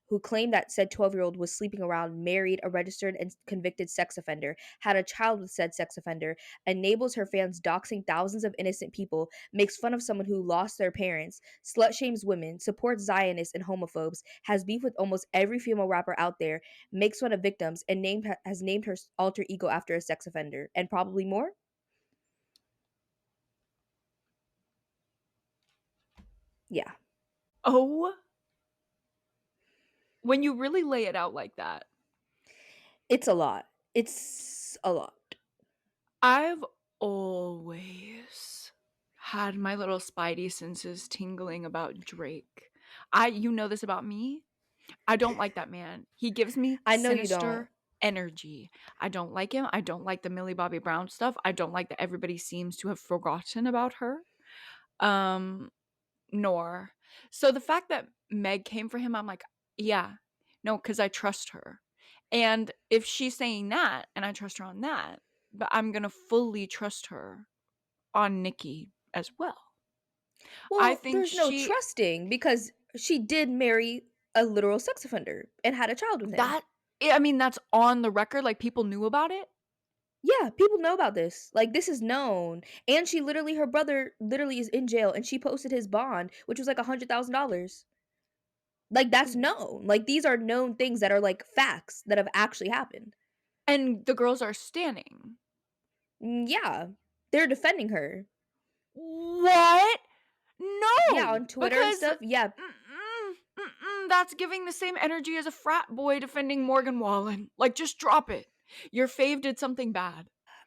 who claimed that said 12-year-old was sleeping around, married a registered and convicted sex offender, had a child with said sex offender, enables her fans doxing thousands of innocent people, makes fun of someone who lost their parents, slut shames women, supports Zionists and homophobes, has beef with almost every female rapper out there, makes fun of victims, and has named her alter ego after a sex offender, and probably more." Yeah. Oh, when you really lay it out like that, It's a lot. It's a lot. I've always had my little spidey senses tingling about Drake. You know this about me? I don't like that man. He gives me I know you don't. sinister energy. I don't like him. I don't like the Millie Bobby Brown stuff. I don't like that everybody seems to have forgotten about her. Um, nor. So the fact that Meg came for him, I'm like, yeah, no, because I trust her. And if she's saying that, and I trust her on that, but I'm gonna fully trust her on Nicki as well. I Well, think there's no she trusting because she did marry a literal sex offender and had a child with him. that I mean, that's on the record, like, people knew about it? Yeah, people know about this. Like, this is known. And she literally, her brother literally is in jail and she posted his bond, which was like $100,000. Like, that's known. Like, these are known things that are like facts that have actually happened. And the girls are standing. Yeah, they're defending her. What? Yeah, No, on Twitter and because stuff. Yeah, that's giving the same energy as a frat boy defending Morgan Wallen. Like, just drop it. Your fave did something bad.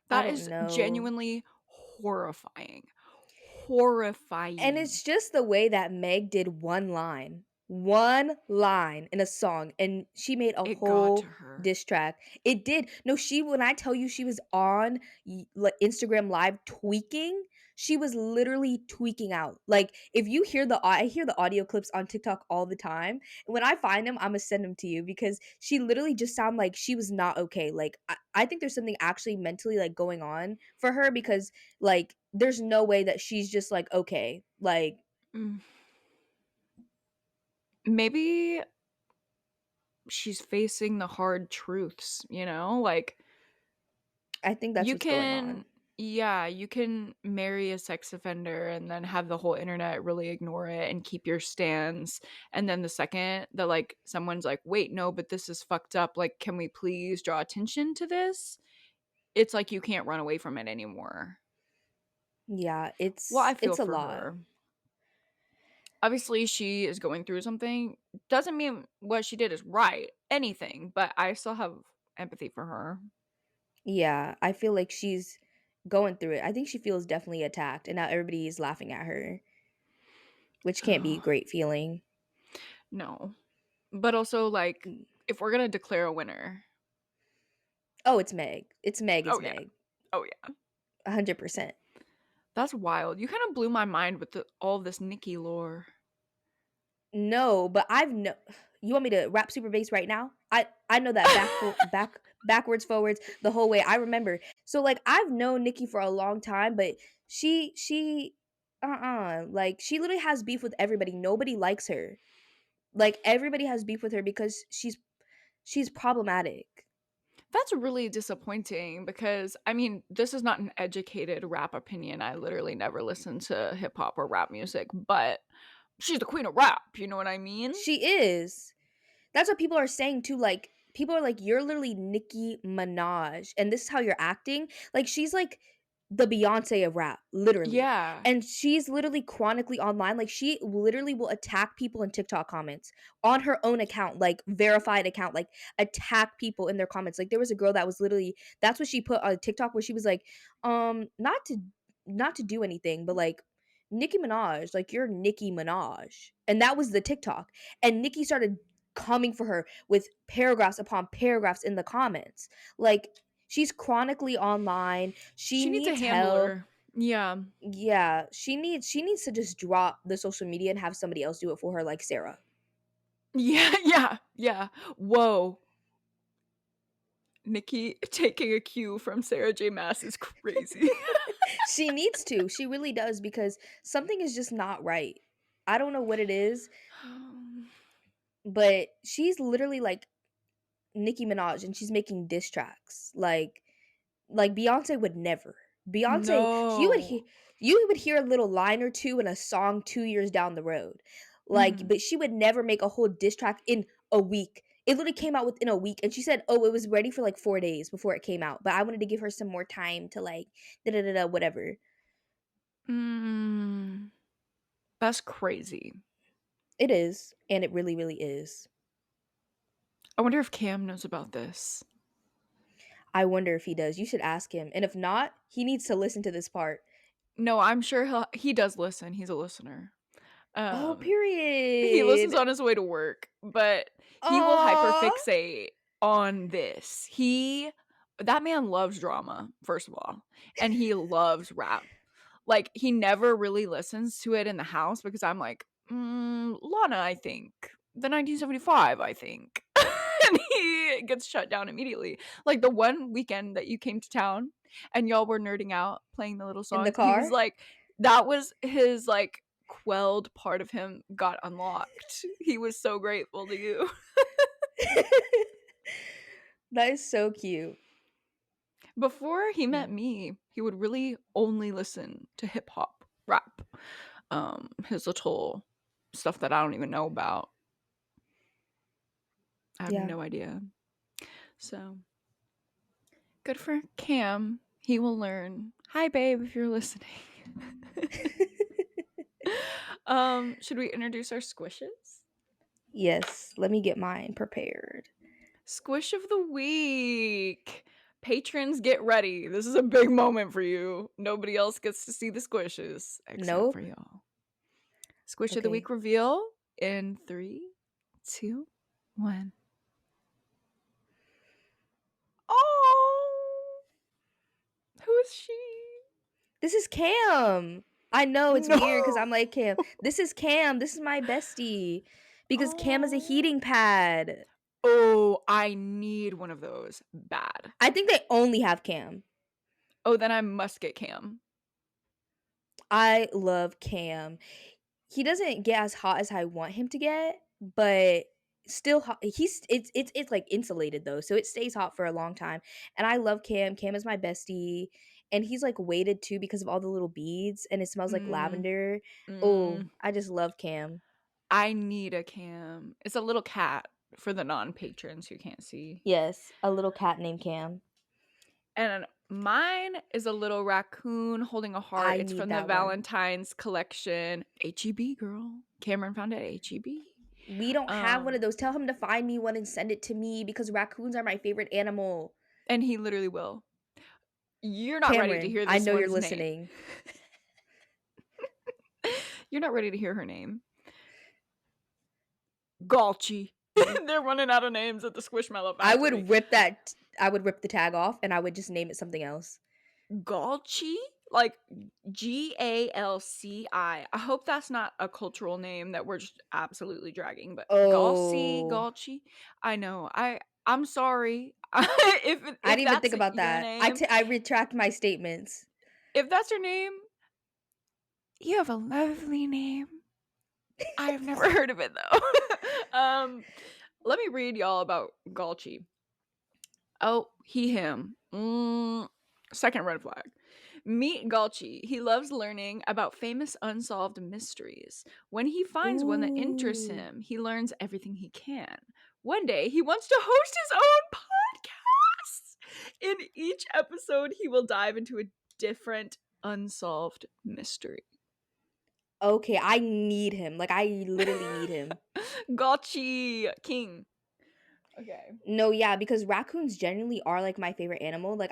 I That don't is know. genuinely horrifying. And Horrifying. it's just the way that Meg did one line in a song, and she made a It got to whole her. diss track. It did. No, she when I tell you she was on like Instagram Live tweaking, she was literally tweaking out. Like if you hear I hear the audio clips on TikTok all the time. And when I find them, I'm gonna send them to you because she literally just sounded like she was not okay. Like I think there's something actually mentally like going on for her because like, there's no way that she's just like, okay. Like, Mm. Maybe she's facing the hard truths, you know? Like, I think that's you what's going can on. yeah, you can marry a sex offender and then have the whole internet really ignore it and keep your stance, and then the second that, like, someone's like, "Wait, no, but this is fucked up, like, can we please draw attention to this?" It's like you can't run away from it anymore. Yeah, Well, I feel it's a for lot. her. Obviously, she is going through something. Doesn't mean what she did is right, anything, but I still have empathy for her. Yeah, I feel like she's going through it. I think she feels definitely attacked, and now everybody is laughing at her, which can't be a great feeling. No. But also, like, Mm. if we're gonna declare a winner, Oh, it's Meg. It's Meg. It's oh yeah, Meg. oh yeah, 100%. that's wild. You kind of blew my mind with all this Nicki lore. No, but I've no. You want me to rap super bass right now? I know that backwards forwards the whole way. I remember. So like I've known Nikki for a long time, but she like she literally has beef with everybody. Nobody likes her. Like everybody has beef with her because she's problematic. That's really disappointing because I mean, this is not an educated rap opinion. I literally never listen to hip hop or rap music, but she's the queen of rap. You know what I mean? She is. That's what people are saying too. Like people are like, "You're literally Nicki Minaj, and this is how you're acting." Like she's like the Beyonce of rap, literally, Yeah. and she's literally chronically online. Like she literally will attack people in TikTok comments on her own account, like verified account, like attack people in their comments. Like there was a girl that was literally that's what she put on TikTok where she was like, not to do anything, but like. Nicki Minaj, like you're Nicki Minaj. And that was the TikTok. And Nicki started coming for her with paragraphs upon paragraphs in the comments. Like she's chronically online. She She needs a needs help. handler. Yeah. Yeah, she needs to just drop the social media and have somebody else do it for her like Sarah. Yeah, yeah, yeah. Whoa. Nikki taking a cue from Sarah J. Maas is crazy. She needs to. She really does because something is just not right. I don't know what it is, but she's literally like Nicki Minaj and she's making diss tracks. Like Beyonce would never. Beyonce, No. you would hear a little line or two in a song 2 years down the road. Like, Mhm. but she would never make a whole diss track in a week. It literally came out within a week, and she said, "Oh, it was ready for like 4 days before it came out." But I wanted to give her some more time to like da da da da whatever. Mm. That's crazy. It is, and it really, really is. I wonder if Cam knows about this. I wonder if he does. You should ask him, and if not, he needs to listen to this part. No, I'm sure he does listen. He's a listener. Oh, Um, he listens period. on his way to work, but He will Aw. hyperfixate on this. That man loves drama, first of all, and he loves rap. Like, he never really listens to it in the house because I'm like, Lana, I think. The 1975, I think. And he gets shut down immediately. Like, the one weekend that you came to town and y'all were nerding out playing the little In the songs, he was car? like, that was his, like, quelled part of him got unlocked. He was so grateful to you. That is so cute. Before he met Mm. me, he would really only listen to hip hop, rap, his little stuff that I don't even know about. I have Yeah. no idea. So good for Cam. He will learn. Hi, babe, if you're listening. Should we introduce our squishes? Yes, let me get mine prepared. Squish of the week. Patrons, get ready. This is a big moment for you. Nobody else gets to see the squishes except for Nope. y'all. Squish of the Okay. week reveal in 3, 2, 1. Oh, who is she? This is Cam. I know it's No. weird because I'm like, Cam. This is Cam. This is my bestie. Because Cam is a Oh. heating pad. Oh, I need one of those bad. I think they only have Cam. Oh, then I must get Cam. I love Cam. He doesn't get as hot as I want him to get, but still hot. It's like insulated though, so it stays hot for a long time. And I love Cam. Cam is my bestie, and he's like weighted too because of all the little beads, and it smells like Mm, lavender. Oh, mm. I just love Cam. I need a Cam. It's a little cat for the non-patrons who can't see. Yes, a little cat named Cam. And mine is a little raccoon holding a heart. I It's need from the that one. Valentine's collection. HEB, girl. Cameron found it at HEB. We don't have one of Um, those. Tell him to find me one and send it to me because raccoons are my favorite animal. and he literally will. You're not ready to Cameron, hear I this know you're one's name. listening. You're not ready to hear her name. Galchi. They're running out of names at the Squishmallow factory. I would rip the tag off and I would just name it something else. Galchi? Like Galci. I hope that's not a cultural name that we're just absolutely dragging, but Oh, Galchi. I know. I'm sorry. I If didn't even that's think about your that. name, I retract my statements. if that's your name, you have a lovely name. I've never heard of it though. Let me read y'all about Galchi. Oh, him. Second red flag. Meet Galchi. He loves learning about famous unsolved mysteries. When he finds one that interests Ooh. him, he learns everything he can. One day, he wants to host his own podcast. In each episode, he will dive into a different unsolved mystery. Okay, I need him. Like I literally need him. Galchi King. Okay. No, yeah, because raccoons genuinely are like my favorite animal. Like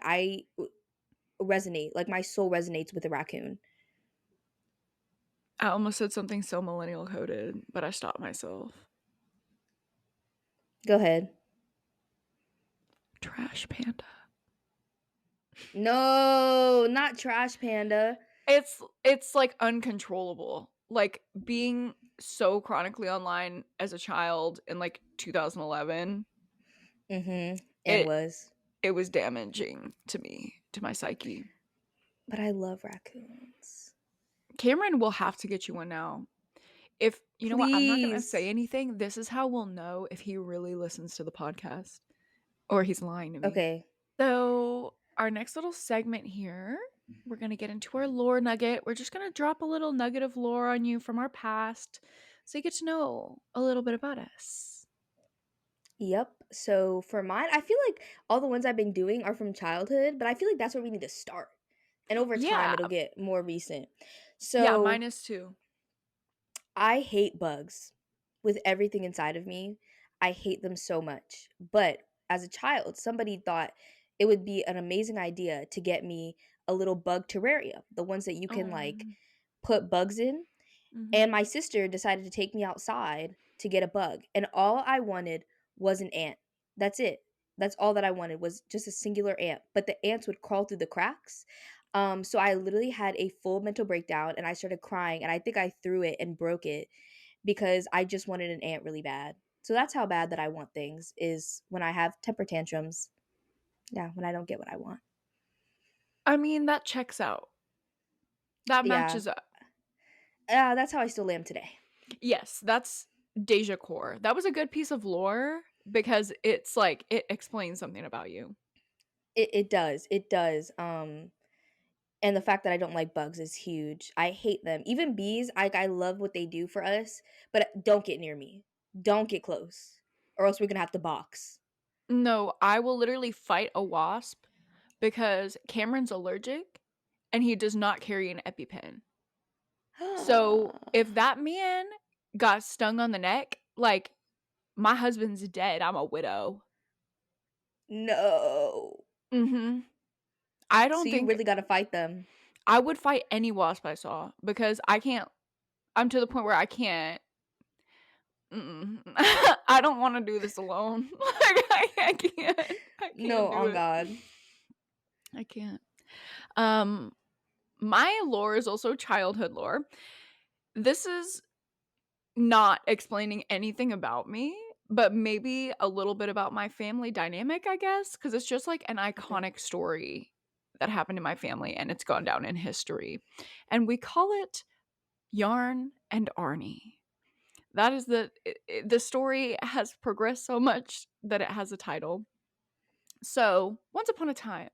resonate. Like my soul resonates with a raccoon. I almost said something so millennial coded, but I stopped myself. Go ahead. Trash panda. No, not trash panda. It's like uncontrollable. Like being so chronically online as a child in like 2011, Mhm. It it was. it was damaging to me, to my psyche. But I love raccoons. Cameron will have to get you one now. If you know what, I'm not going to say Please. anything. This is how we'll know if he really listens to the podcast or he's lying to me. Okay. So, our next little segment here, we're going to get into our lore nugget. We're just going to drop a little nugget of lore on you from our past so you get to know a little bit about us. Yep. So for mine, I feel like all the ones I've been doing are from childhood, but I feel like that's where we need to start. And over time, Yeah. it'll get more recent. Yeah, So minus 2. I hate bugs with everything inside of me. I hate them so much. But as a child, somebody thought it would be an amazing idea to get me a little bug terraria, the ones that you can Oh. like put bugs in. Mhm. And my sister decided to take me outside to get a bug. And all I wanted was an ant. That's it. That's all that I wanted was just a singular ant, but the ants would crawl through the cracks. So I literally had a full mental breakdown and I started crying and I think I threw it and broke it because I just wanted an ant really bad. So that's how bad that I want things is when I have temper tantrums. Yeah, when I don't get what I want. I mean, that checks out. That Yeah. matches up. That's how I still am today. Yes, that's daijah core. That was a good piece of lore because it's like it explains something about you. It does. It does. And the fact that I don't like bugs is huge. I hate them. Even bees, I love what they do for us, but don't get near me. Don't get close, or else we're gonna have to box. No, I will literally fight a wasp because Cameron's allergic and he does not carry an EpiPen. So if that man got stung on the neck, like my husband's dead. I'm a widow. No. Mhm. I So don't you think really gotta fight them. I would fight any wasp I saw because I can't. I'm to the point where I can't. I don't want to do this alone. Like I can't. I No, can't do on it. God. I can't. Um, my lore is also childhood lore. This is not explaining anything about me, but maybe a little bit about my family dynamic, I guess, because it's just like an Okay. iconic story that happened in my family and it's gone down in history. And we call it Yarn and Arnie. That is the story has progressed so much that it has a title. So, once upon a time,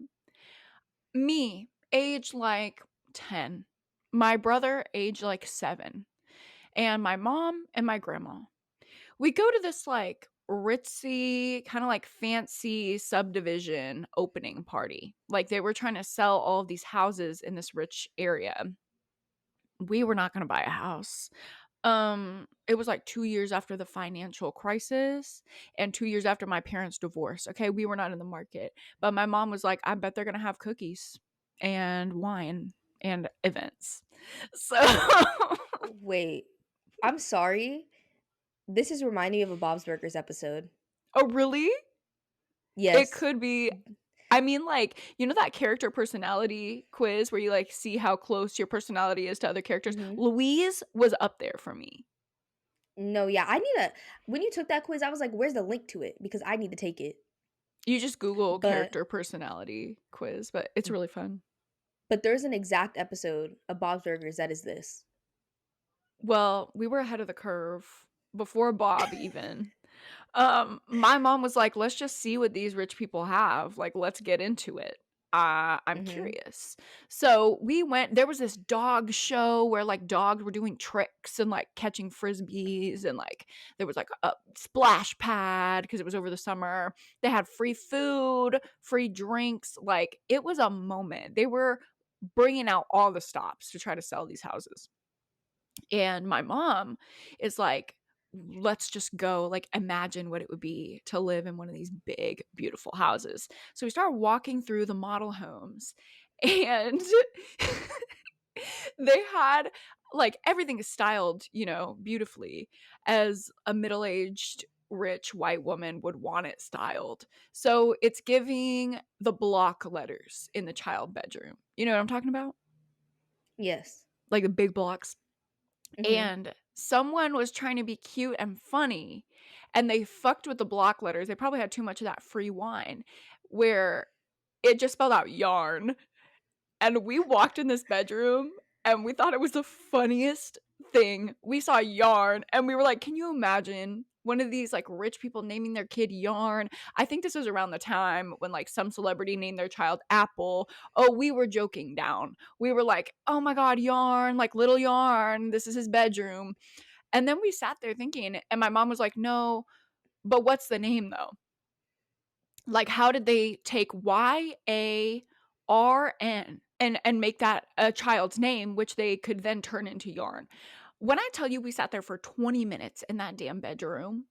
me, age like 10, my brother, age like 7, and my mom and my grandma. We go to this like ritzy, kind of like fancy subdivision opening party. Like they were trying to sell all of these houses in this rich area. We were not going to buy a house. It was like 2 years after the financial crisis and 2 years after my parents' divorce. Okay, we were not in the market. But my mom was like, "I bet they're going to have cookies and wine and events." So Wait. I'm sorry. This is reminding me of a Bob's Burgers episode. Oh, really? It Yes. could be. I mean, like, you know that character personality quiz where you, like, see how close your personality is to other characters? Mhm. Louise was up there for me. No, yeah, I need a when you took that quiz, I was like, "Where's the link to it?" Because I need to take it. You just Google But character personality quiz, but it's really fun. there's an exact episode of Bob's Burgers that is this. Well, we were ahead of the curve before Bob even. My mom was like, "Let's just see what these rich people have. Like, let's get into it. I'm Mhm. curious." So we went. There was this dog show where like dogs were doing tricks and like catching frisbees, and like there was like a splash pad because it was over the summer. They had free food, free drinks. Like it was a moment. They were bringing out all the stops to try to sell these houses. And my mom is like, let's just go, like, imagine what it would be to live in one of these big, beautiful houses. So we start walking through the model homes, and they had like everything is styled, beautifully as a middle aged, rich white woman would want it styled. So it's giving the block letters in the child bedroom. You know what I'm talking about? Yes. Like the big blocks. Mhm. And someone was trying to be cute and funny, and they fucked with the block letters. They probably had too much of that free wine where it just spelled out yarn. And we walked in this bedroom and we thought it was the funniest thing. We saw yarn and we were like, can you imagine one of these like rich people naming their kid Yarn? I think this was around the time when like some celebrity named their child Apple. Oh, we were joking down. We were like, oh my God, Yarn, like little Yarn. This is his bedroom. And then we sat there thinking, and my mom was like, no, but what's the name though? Like, how did they take YARN and make that a child's name, which they could then turn into Yarn? When I tell you we sat there for 20 minutes in that damn bedroom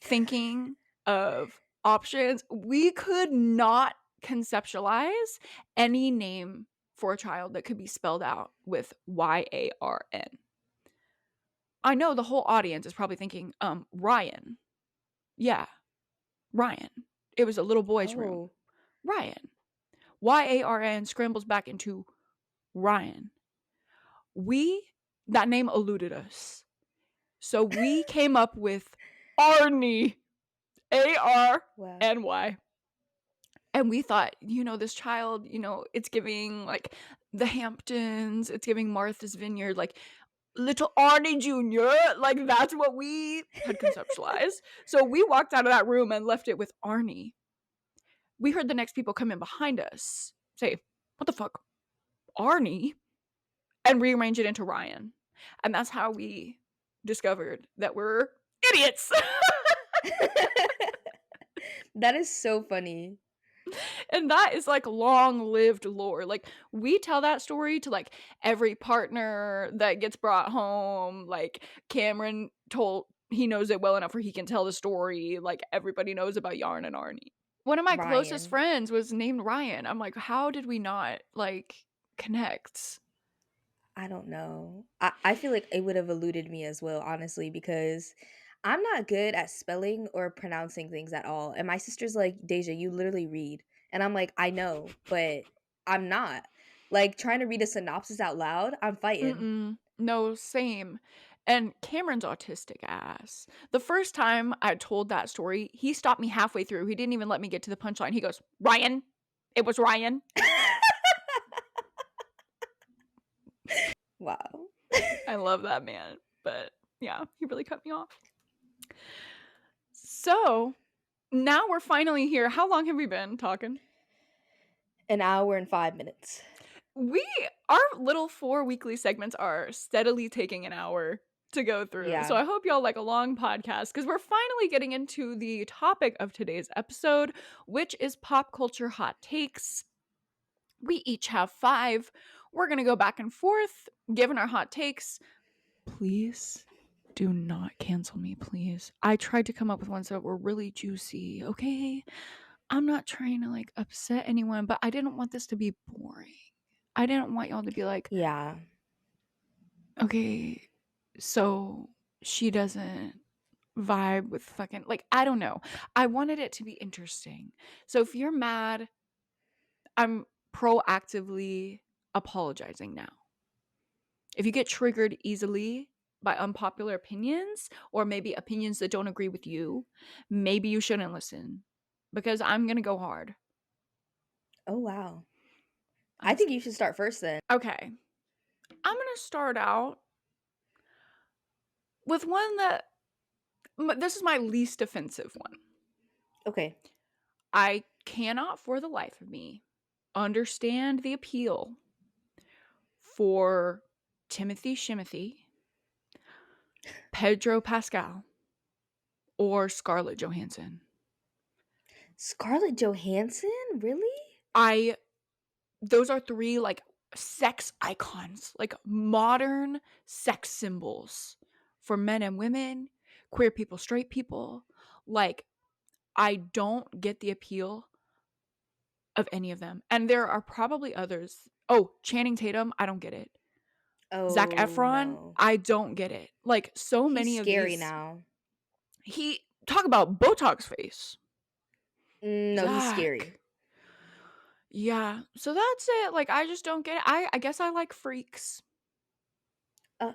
thinking of options, we could not conceptualize any name for a child that could be spelled out with YARN. I know the whole audience is probably thinking, Ryan. Yeah. Ryan. It was a little boy's room. Oh. Ryan. Y-A-R-N scrambles back into Ryan. That name eluded us. So we came up with Arnie. Wow. A-R-N-Y. And we thought, this child, it's giving like the Hamptons, it's giving Martha's Vineyard, like little Arnie Jr. Like that's what we had conceptualized. So we walked out of that room and left it with Arnie. We heard the next people come in behind us say, "What the fuck? Arnie?" And rearrange it into Ryan. And that's how we discovered that we're idiots. That is so funny. And that is like long-lived lore. Like we tell that story to like every partner that gets brought home. Like Cameron told he knows it well enough where he can tell the story. Like everybody knows about Yarn and Arnie. One of my closest Ryan. friends was named Ryan. I'm like, how did we not like connect? I don't know. I feel like it would have eluded me as well, honestly, because I'm not good at spelling or pronouncing things at all. And my sister's like, Deja, you literally read. And I'm like, I know, but I'm not. Like trying to read a synopsis out loud, I'm fighting. Mm-mm. No, same. And Cameron's autistic ass. The first time I told that story, he stopped me halfway through. He didn't even let me get to the punchline. He goes, Ryan. It was Ryan. Wow. I love that man. But yeah, he really cut me off. So now we're finally here. How long have we been talking? An hour and 5 minutes. Our little 4 weekly segments are steadily taking an hour to go through. So Yeah. I hope y'all like a long podcast because we're finally getting into the topic of today's episode, which is pop culture hot takes. We each have 5. We're going to go back and forth, giving our hot takes. Please do not cancel me, please. I tried to come up with ones that were really juicy, okay? I'm not trying to like upset anyone, but I didn't want this to be boring. I didn't want y'all to be like, Yeah. okay, so she doesn't vibe with fucking, like, I don't know. I wanted it to be interesting. So if you're mad, I'm proactively apologizing now. If you get triggered easily by unpopular opinions or maybe opinions that don't agree with you, maybe you shouldn't listen because I'm going to go hard. Oh, wow. I I'm think you scared. should start first then. Okay. I'm going to start out with one that this is my least offensive one. Okay. I cannot for the life of me understand the appeal for Timothy Shimothy, Pedro Pascal, or Scarlett Johansson. Scarlett Johansson? Really? Those are 3 like sex icons, like modern sex symbols for men and women, queer people, straight people. Like I don't get the appeal of any of them. And there are probably others. Oh, Channing Tatum, I don't get it. Zac Oh, Efron, no. I don't get it. Like so He's many of scary these now. he talk about Botox face. No, he's scary. Zach. Yeah. So that's it. Like I just don't get it. I guess I like freaks. Uh,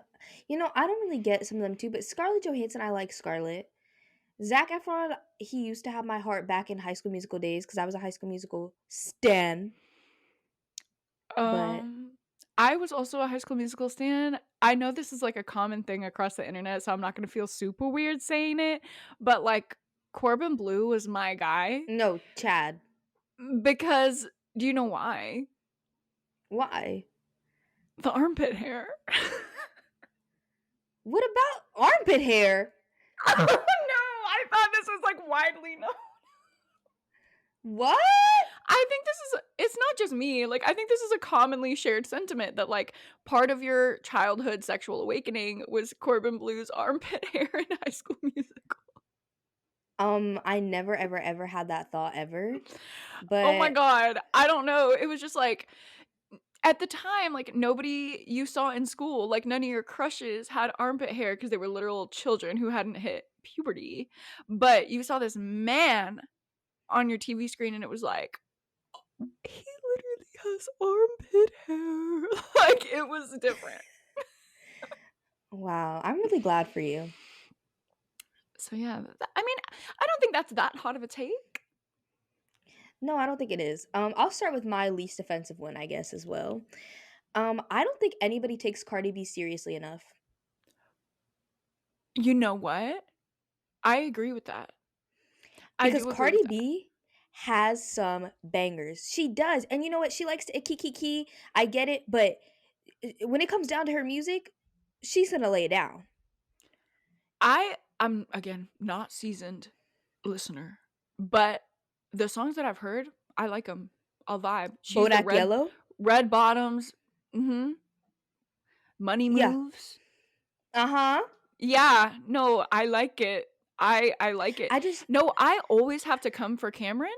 I don't really get some of them too, but Scarlett Johansson, I like Scarlett. Zac Efron, he used to have my heart back in High School Musical days because I was a High School Musical stan. But Um I was also a High School Musical stan. I know this is like a common thing across the internet, so I'm not going to feel super weird saying it, but like Corbin Bleu was my guy no, Chad. because do you know why? Why? The armpit hair. What about armpit hair? Oh no, I thought this was like widely known. What? I think it's not just me. Like I think this is a commonly shared sentiment that like part of your childhood sexual awakening was Corbin Bleu's armpit hair in High School Musical. I never ever ever had that thought ever. Oh my But god, I don't know. It was just like at the time, like nobody you saw in school, like none of your crushes had armpit hair because they were literal children who hadn't hit puberty, but you saw this man on your TV screen and it was like, he literally has armpit hair. Like, it was different. Wow, I'm really glad for you. So yeah, I mean, I don't think that's that hot of a take. No, I don't think it is. I'll start with my least offensive one, I guess, as well. I don't think anybody takes Cardi B seriously enough You know what? I agree with that. I because do agree with Cardi that. B has some bangers. She does. And you know what? She likes to kiki. I get it, but when it comes down to her music, she's going to lay it down. I'm again not seasoned listener, but the songs that I've heard, I like them. I'll vibe. She's the Bodak Yellow? red bottoms. Mm-hmm. Money Yeah. moves. Uh-huh. Yeah, no, I like it. I like it. I just No, I always have to come for Cameron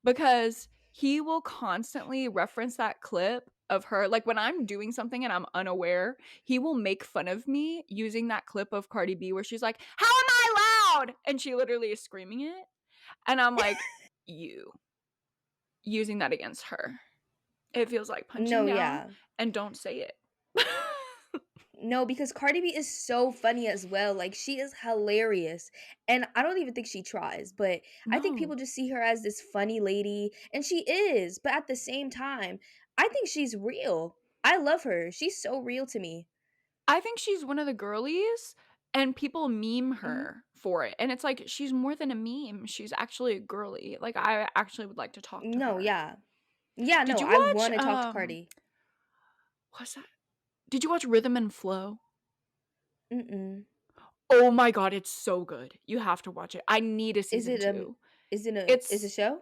because he will constantly reference that clip of her. Like when I'm doing something and I'm unaware, he will make fun of me using that clip of Cardi B where she's like, "How am I loud?" And she literally is screaming it. And I'm like, "You using that against her. It feels like punching no, down yeah. and don't say it." No, because Cardi B is so funny as well. Like she is hilarious. And I don't even think she tries, but I think No. people just see her as this funny lady and she is, but at the same time, I think she's real. I love her. She's so real to me. I think she's one of the girlies and people meme Mhm. her for it. And it's like she's more than a meme. She's actually a girly. Like I actually would like to talk to No, her. yeah. Yeah, Did no, you I watch want to talk to Cardi. what's that? Did you watch Rhythm and Flow? Mm-mm. Oh my god, it's so good. You have to watch it. I need a Is season it 2. is a It's show?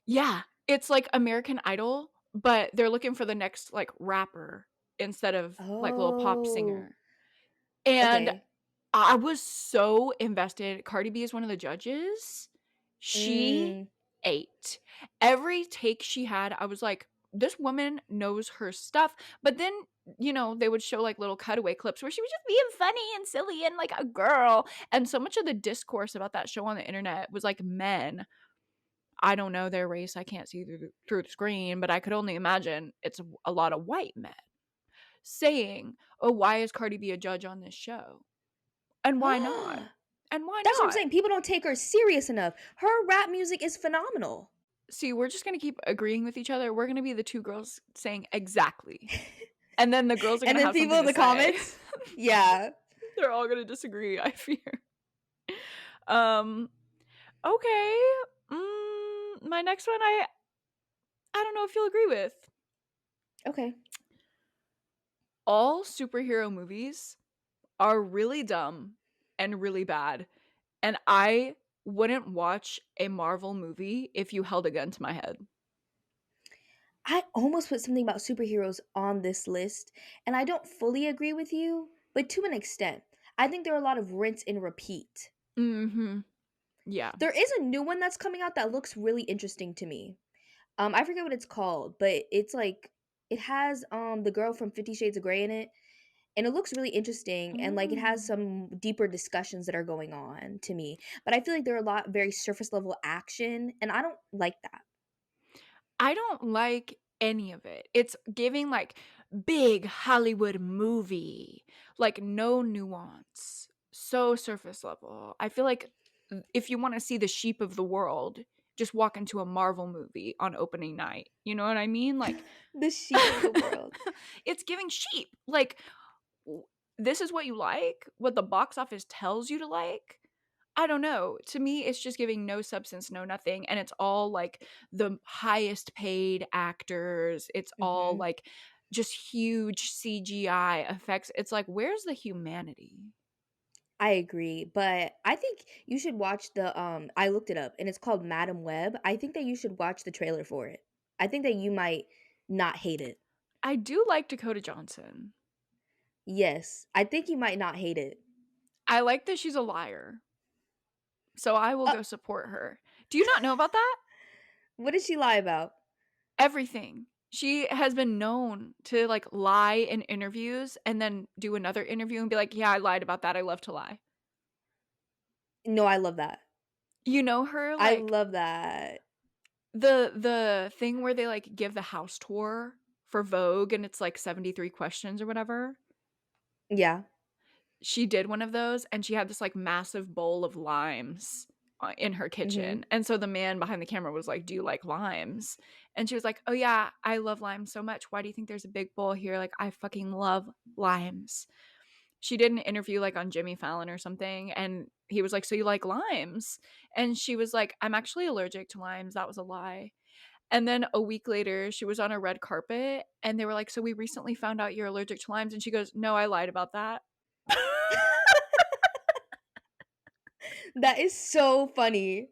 yeah, it's like American Idol, but they're looking for the next like rapper instead of like little pop Oh, singer. And okay. I was so invested. Cardi B is one of the judges. She Mm, ate. Every take she had, I was like, this woman knows her stuff. But then, they would show like little cutaway clips where she was just being funny and silly and like a girl. And so much of the discourse about that show on the internet was like men. I don't know their race. I can't see through the screen, but I could only imagine it's a lot of white men saying, "Oh, why is Cardi B a judge on this show?" And why not? that's And why what I'm not? saying. People don't take her serious enough. Her rap music is phenomenal. See, we're just gonna keep agreeing with each other. We're gonna be the two girls saying exactly. And then the girls are And gonna then have people something in to the say. comments, yeah. They're all gonna disagree, I fear. Um, okay. My next one I don't know if you'll agree with. Okay. All superhero movies are really dumb and really bad. And I wouldn't watch a Marvel movie if you held a gun to my head. I almost put something about superheroes on this list, and I don't fully agree with you, but to an extent. I think there are a lot of rinse and repeat. Mhm. Yeah. There is a new one that's coming out that looks really interesting to me. I forget what it's called, but it's like it has the girl from 50 Shades of Grey in it, and it looks really interesting and like it has Mm. some deeper discussions that are going on to me. But I feel like there are a lot very surface level action, and I don't like that. I don't like any of it. It's giving like big Hollywood movie, like no nuance, so surface level. I feel like if you want to see the sheep of the world, just walk into a Marvel movie on opening night. You know what I mean? Like, The sheep of the world. it's giving sheep. Like, w- this is what you like, what the box office tells you to like. I don't know. To me, it's just giving no substance, no nothing. And it's all like the highest paid actors. It's all Mhm. like just huge CGI effects. It's like, where's the humanity? I agree, but I think you should watch the I looked it up and it's called Madam Web. I think that you should watch the trailer for it. I think that you might not hate it. I do like Dakota Johnson. Yes, I think you might not hate it. I like that she's a liar. So I will Uh, go support her. Do you not know about that? what did she lie about? Everything. She has been known to like lie in interviews and then do another interview and be like, "Yeah, I lied about that. I love to lie." No, I love that. You know her, I like, love that. the thing where they, like, give the house tour for Vogue and it's, like, 73 questions or whatever? Yeah. She did one of those, and she had this, like, massive bowl of limes, in her kitchen, Mhm. and so the man behind the camera was like, "Do you like limes?" And she was like, "Oh, yeah, I love limes so much. Why do you think there's a big bowl here? Like, I fucking love limes." She did an interview, like, on Jimmy Fallon or something, and he was like, "So you like limes?" And she was like, "I'm actually allergic to limes. That was a lie." And then a week later, she was on a red carpet, and they were like, "So we recently found out you're allergic to limes," and she goes, "No, I lied about that." That is so funny.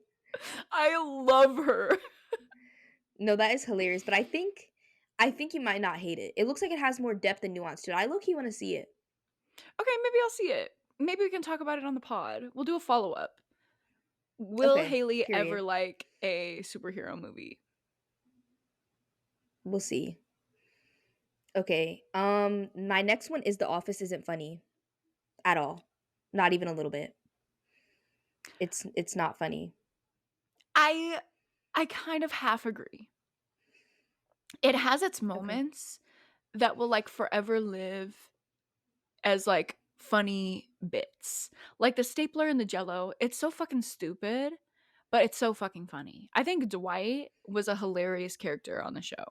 I love her. No, that is hilarious, but I think you might not hate it. It looks like it has more depth and nuance to it. I low-key wanna see it. Okay, maybe I'll see it. Maybe we can talk about it on the pod. We'll do a follow-up. Will Okay, Hailey ever period. like a superhero movie? We'll see. Okay, my next one is The Office isn't funny at all. Not even a little bit. It's not funny. I I kind of half agree. It has its Okay. moments that will, like, forever live as, like, funny bits. Like the stapler and the jello, it's so fucking stupid, but it's so fucking funny. I think Dwight was a hilarious character on the show.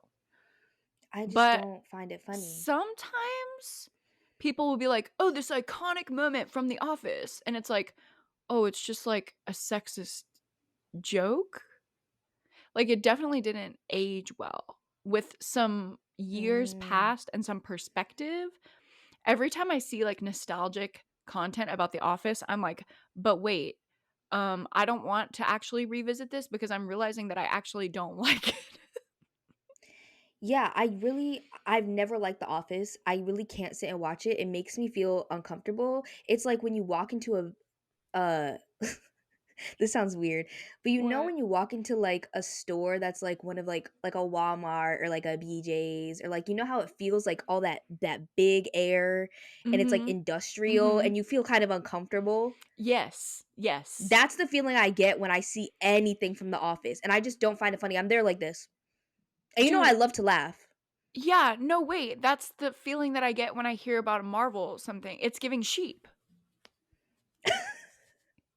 I just But don't find it funny. sometimes people will be like, "Oh, this iconic moment from The Office." And it's like, "Oh, it's just like a sexist joke?" Like it definitely didn't age well. With some years Mm. past and some perspective, every time I see like nostalgic content about The Office, I'm like, "But wait, I don't want to actually revisit this because I'm realizing that I actually don't like it." Yeah, I've never liked The Office. I really can't sit and watch it. It makes me feel uncomfortable. It's like when you walk into a uh this sounds weird, but you know What? when you walk into like a store that's like one of like a Walmart or like a BJ's or like you know how it feels like all that big air and it's like Mhm. industrial Mhm. and you feel kind of uncomfortable? Yes. Yes. That's the feeling I get when I see anything from The Office and I just don't find it funny. I'm there like this. And you know I Dude, love to laugh. yeah, no, wait, that's the feeling that I get when I hear about a Marvel something. It's giving sheep.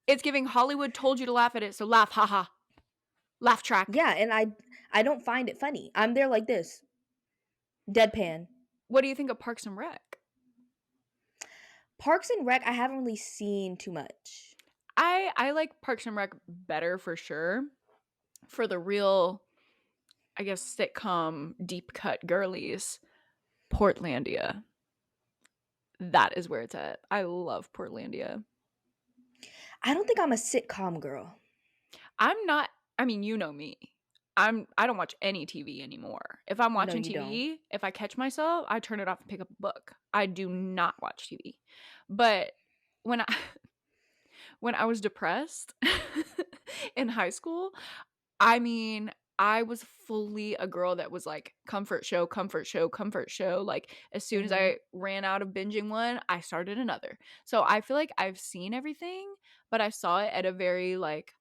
It's giving Hollywood told you to laugh at it, so laugh, haha. Laugh track. Yeah, and I don't find it funny. I'm there like this, deadpan. What do you think of Parks and Rec? Parks and Rec, I haven't really seen too much. I like Parks and Rec better for sure. For the real, I guess, sitcom deep cut girlies, Portlandia. That is where it's at. I love Portlandia. I don't think I'm a sitcom girl. I'm not, I mean, you know me. I don't watch any TV anymore. If I'm No, watching you don't. TV, if I catch myself, I turn it off and pick up a book. I do not watch TV. But when I when I was depressed in high school, I mean, I was fully a girl that was like comfort show, comfort show, comfort show. Like as soon as Mhm. I ran out of binging one, I started another. So I feel like I've seen everything, but I saw it at a very like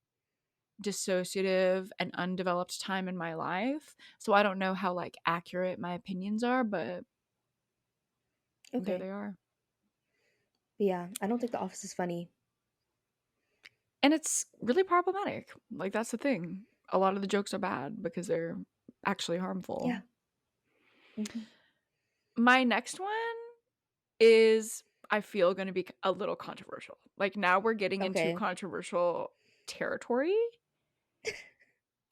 dissociative and undeveloped time in my life. So I don't know how like accurate my opinions are, but there Okay. they are. But yeah, I don't think The Office is funny. And it's really problematic. Like that's the thing. A lot of the jokes are bad because they're actually harmful. Yeah. Mhm. My next one is I feel going to be a little controversial. Like now we're getting into Okay. controversial territory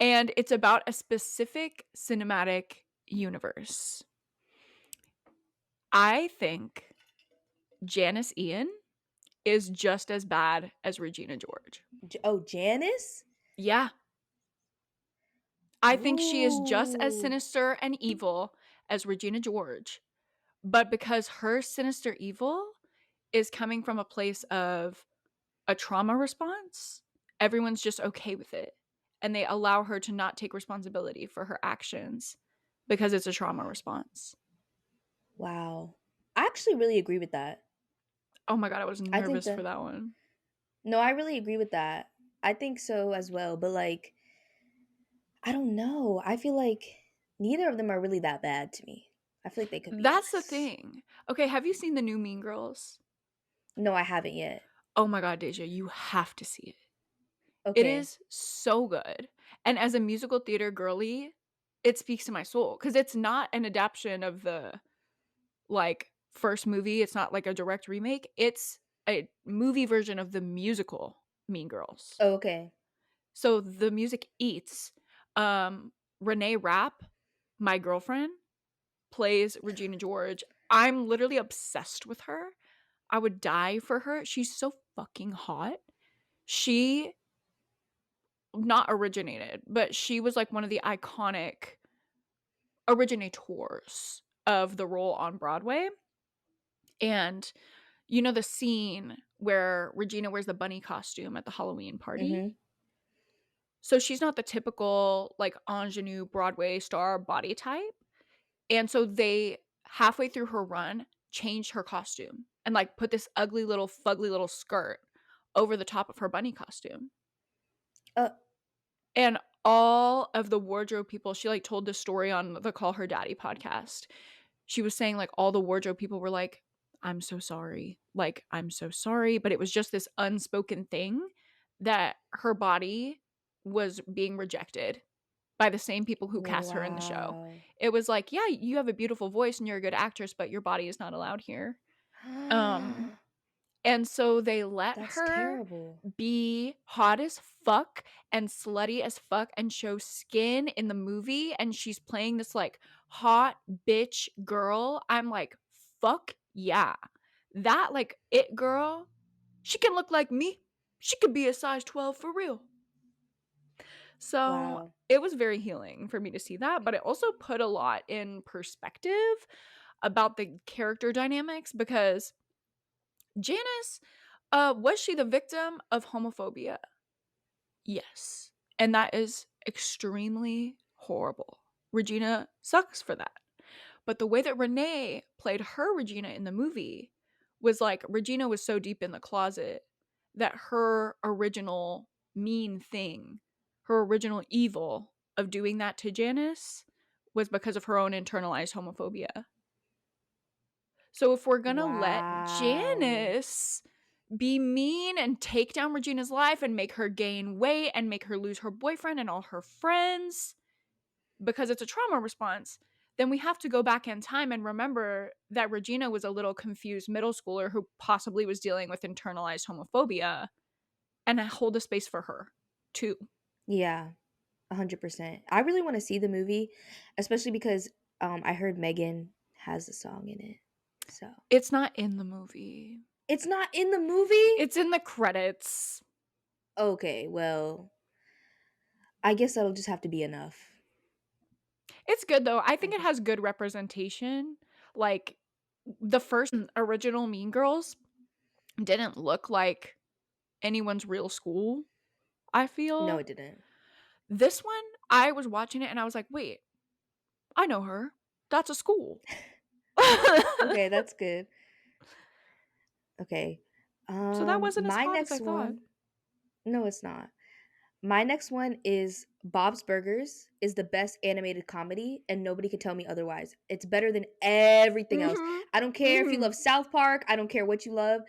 and it's about a specific cinematic universe. I think Janice Ian is just as bad as Regina George. Oh, Janice? Yeah. I think she is just as Ooh. sinister and evil as Regina George. But because her sinister evil is coming from a place of a trauma response, everyone's just okay with it. And they allow her to not take responsibility for her actions because it's a trauma response. Wow. I actually really agree with that. Oh my god, I was I think nervous for that that one. No, I really agree with that. I think so as well, but, like, I don't know. I feel like neither of them are really that bad to me. I feel like they could be That's the worse. thing. Okay, have you seen the new Mean Girls? No, I haven't yet. Oh my god, Deja, you have to see it. It Okay. is so good, and as a musical theater girly, it speaks to my soul because it's not an adaptation of the, like, first movie, it's not like a direct remake, it's a movie version of the musical Mean Girls. Oh, okay. So the music Eats, Renee Rapp, my girlfriend, plays Regina George. I'm literally obsessed with her. I would die for her. She's so fucking hot. She not originated, but she was like one of the iconic originators of the role on Broadway. And you know the scene where Regina wears the bunny costume at the Halloween party? Mhm. So she's not the typical like ingenue Broadway star body type. And so they halfway through her run changed her costume and like put this ugly little fugly little skirt over the top of her bunny costume. Uh, And all of the wardrobe people, she like told this story on the Call Her Daddy podcast. She was saying like all the wardrobe people were like, I'm so sorry. Like, I'm so sorry. But it was just this unspoken thing that her body was being rejected by the same people who cast her in the show. wow. It was like, yeah, you have a beautiful voice and you're a good actress, but your body is not allowed here. Um, and so they let That's her terrible. be hot as fuck and slutty as fuck and show skin in the movie. And she's playing this like hot bitch girl. I'm like, fuck yeah. That like it girl, she can look like me. She could be a size 12 for real. So Wow. it was very healing for me to see that, but it also put a lot in perspective about the character dynamics because Janice, was she the victim of homophobia? Yes. And that is extremely horrible. Regina sucks for that. But the way that Renee played her Regina in the movie was like Regina was so deep in the closet that her original mean thing, her original evil of doing that to Janice was because of her own internalized homophobia. So if we're gonna let Wow. Janice be mean and take down Regina's life and make her gain weight and make her lose her boyfriend and all her friends because it's a trauma response, then we have to go back in time and remember that Regina was a little confused middle schooler who possibly was dealing with internalized homophobia and hold a space for her too. Yeah. 100%. I really wanna see the movie, especially because, I heard Megan has a song in it. So It's not in the movie. it's not in the movie? It's in the credits. Okay, well, I guess that'll just have to be enough. It's good though. I I think it guess. has good representation. Like the first original Mean Girls didn't look like anyone's real school, I No, feel. it didn't. This one, I was watching it and I was like, "Wait, I know her. That's a school." Okay, that's good. Okay. So that wasn't as My hot as I next thought. one, no, it's not. My next one is Bob's Burgers is the best animated comedy, and nobody can tell me otherwise. It's better than everything else. Mhm. I don't care if you love Mhm. South Park, I don't care what you love.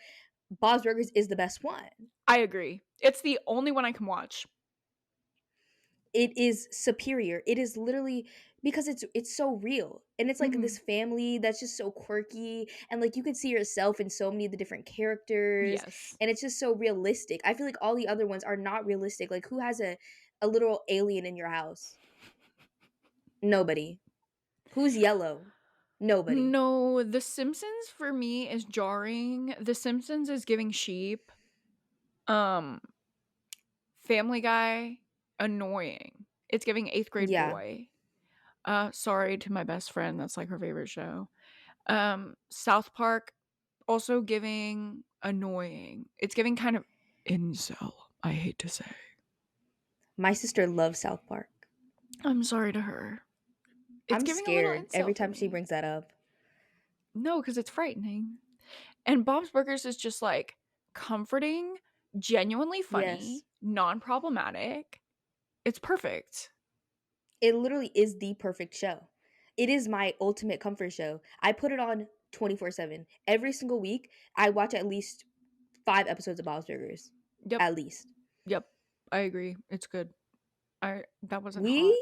Bob's Burgers is the best one. I agree. It's the only one I can watch. It is superior. It is literally because it's so real. And it's like this Mhm. family that's just so quirky and like you can see yourself in so many of the different characters Yes. and it's just so realistic. I feel like all the other ones are not realistic. Like who has a little alien in your house? Nobody. Who's yellow? Nobody. No, The Simpsons for me is jarring. The Simpsons is giving sheep. Um, Family Guy, annoying. It's giving 8th grade Yeah. boy. Sorry to my best friend, that's like her favorite show. South Park, also giving annoying. It's giving kind of incel, I hate to say. My sister loves South Park. I'm sorry to her. It's I'm giving a little scared every incel for time she me. brings that up. No, because it's frightening. And Bob's Burgers is just like comforting genuinely Yes. funny, non-problematic. It's perfect. It literally is the perfect show. It is my ultimate comfort show. I put it on 24/7. Every single week, I watch at least 5 episodes of Bob's Burgers. Yep. At least. Yep. I agree. It's good. I that wasn't We hot.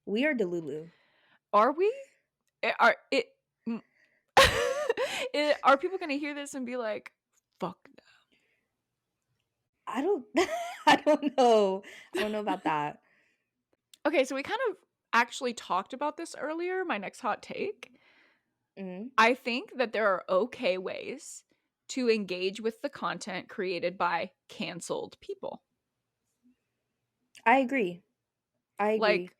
we are Delulu. Are we? Are it mm. Are people gonna hear this and be like, "Fuck that." I don't I don't know. I don't know about that. Okay, so we kind of actually talked about this earlier, my next hot take. Mhm. I think that there are okay ways to engage with the content created by canceled people. I agree. I agree. Like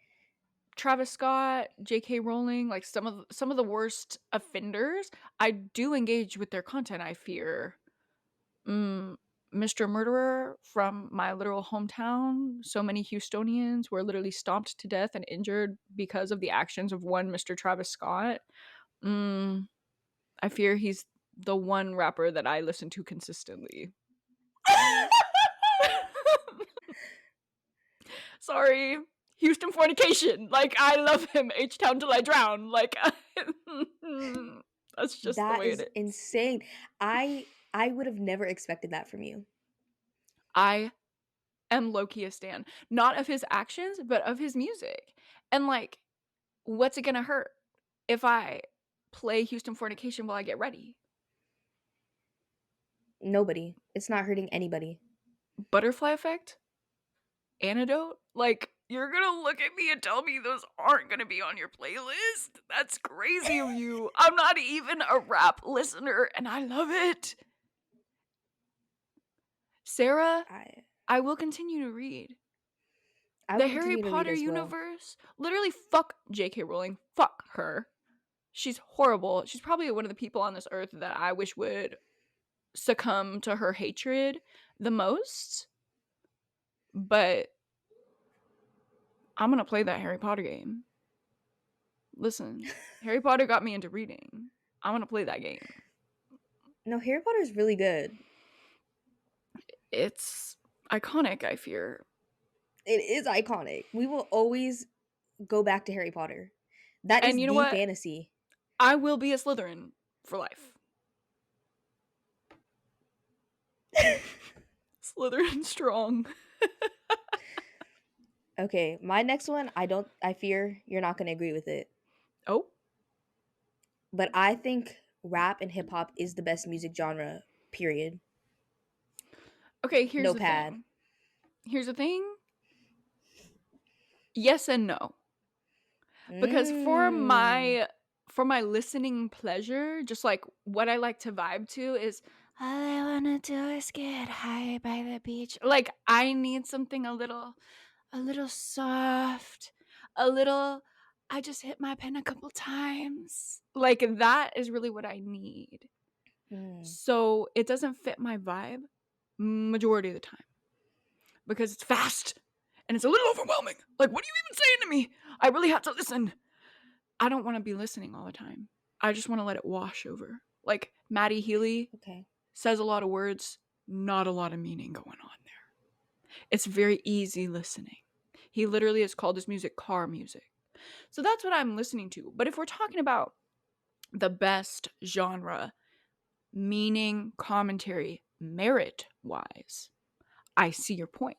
Travis Scott, J.K. Rowling, like some of the worst offenders, I do engage with their content, I fear. Mm, Mr. Murderer from my literal hometown, so many Houstonians were literally stomped to death and injured because of the actions of one Mr. Travis Scott. Mm, I fear he's the one rapper that I listen to consistently. Sorry. Houston fornication. Like, I love him. H Town till I drown. Like, that's just the That way it is is. insane. I would have never expected that from you. I am low key a stan. Not of his actions, but of his music. And, like, what's it gonna hurt if I play Houston fornication while I get ready? Nobody. It's not hurting anybody. Butterfly effect? Antidote? Like, you're gonna look at me and tell me those aren't gonna be on your playlist? That's crazy of you. I'm not even a rap listener and I love it. Sarah, I I will continue to read. I The will Harry continue to read Potter as well. universe, literally fuck J.K. Rowling. Fuck her. She's horrible. She's probably one of the people on this earth that I wish would succumb to her hatred the most. But I'm gonna play that Harry Potter game. Listen, Harry Potter got me into reading. I'm gonna play that game. No, Harry Potter is really good. It's iconic, I fear. It is iconic. We will always go back to Harry Potter. That And is you know the what? fantasy. I will be a Slytherin for life. Slytherin strong. Okay, my next one, I fear you're not going to agree with it. Oh, But I think rap and hip hop is the best music genre, period. okay, here's No the pad. thing. Here's the thing. Yes and no. Because Mm. for my listening pleasure, just like what I like to vibe to is all I wanna do is get high by the beach. Like I need something a little soft, a little I just hit my pen a couple times. Like that is really what I need. Mm. So it doesn't fit my vibe majority of the time because it's fast and it's a little overwhelming. Like, what are you even saying to me? I really have to listen. I don't want to be listening all the time. I just want to let it wash over. Like Maddie Healy Okay. says a lot of words, not a lot of meaning going on there. It's very easy listening. He literally has called his music car music. So that's what I'm listening to. But if we're talking about the best genre, meaning, commentary, merit wise, I see your point.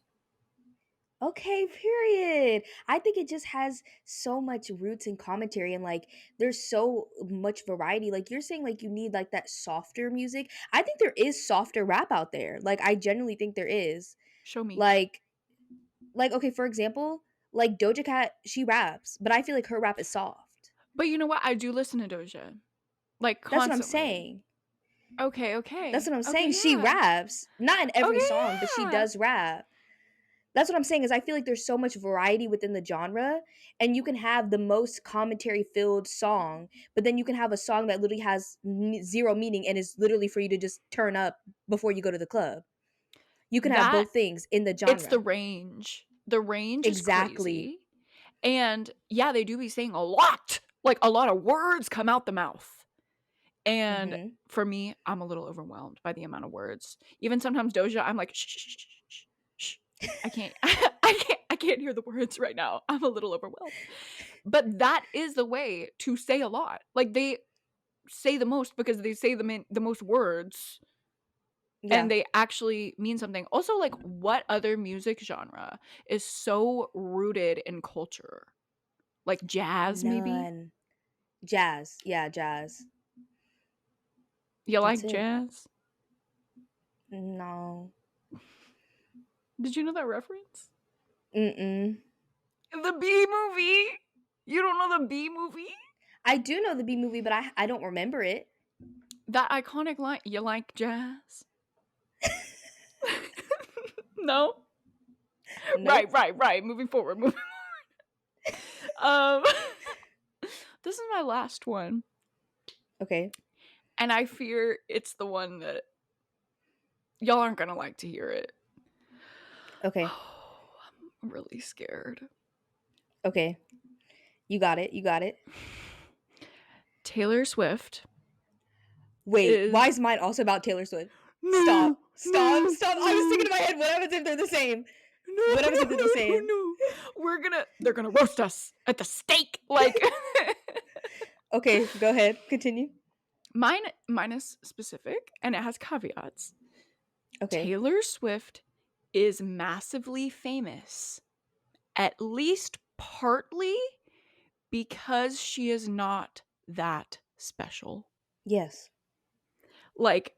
Okay, period. I think it just has so much roots and commentary and like there's so much variety. Like you're saying like you need like that softer music. I think there is softer rap out there. Like I genuinely think there is. Show me. Like okay, for example, like Doja Cat, she raps, but I feel like her rap is soft. But you know what? I do listen to Doja. Like That's what I'm constantly. saying. Okay, That's okay. what I'm Okay, saying. She yeah. raps, not in every Okay, song, but she yeah. does rap. That's what I'm saying is I feel like there's so much variety within the genre and you can have the most commentary filled song, but then you can have a song that literally has zero meaning and is literally for you to just turn up before you go to the club. You can have That both things in the it's the genre. range. The range is Exactly. crazy. And yeah, they do be saying a lot. Like a lot of words come out the mouth. And Mhm. for me, I'm a little overwhelmed by the amount of words. Even sometimes Doja, I'm like, shh, shh, shh, shh, shh, shh. I can't, I can't hear the words right now. I'm a little overwhelmed. But that is the way to say a lot. Like they say the most because they say the most words and Yeah. they actually mean something. Also, like what other music genre is so rooted in culture? Like jazz, maybe? None. Jazz. Yeah, jazz. You That's like it. jazz? No. Did you know that reference? Mm-mm. The Bee Movie. You don't know the Bee Movie? I do know the B movie, but I don't remember it. That iconic line, "You like jazz?" No? Right, Nope. right, right. Moving forward, moving um, this is my last one, Okay. and I fear it's the one that y'all aren't gonna like to hear it. Okay. Oh, I'm really scared. Okay. You got it. You got it. Taylor Swift Wait, why is is mine also about Taylor Swift? no, Stop. Stop. no, Stop. I was thinking no. in my head, what happens if they're the same? No, What happens no, if they're the no, no, same? no. They're gonna roast us at the stake. Like Okay, go ahead. Continue. mine is specific and it has caveats. Okay. Taylor Swift is massively famous, at least partly because she is not that special. Yes. Like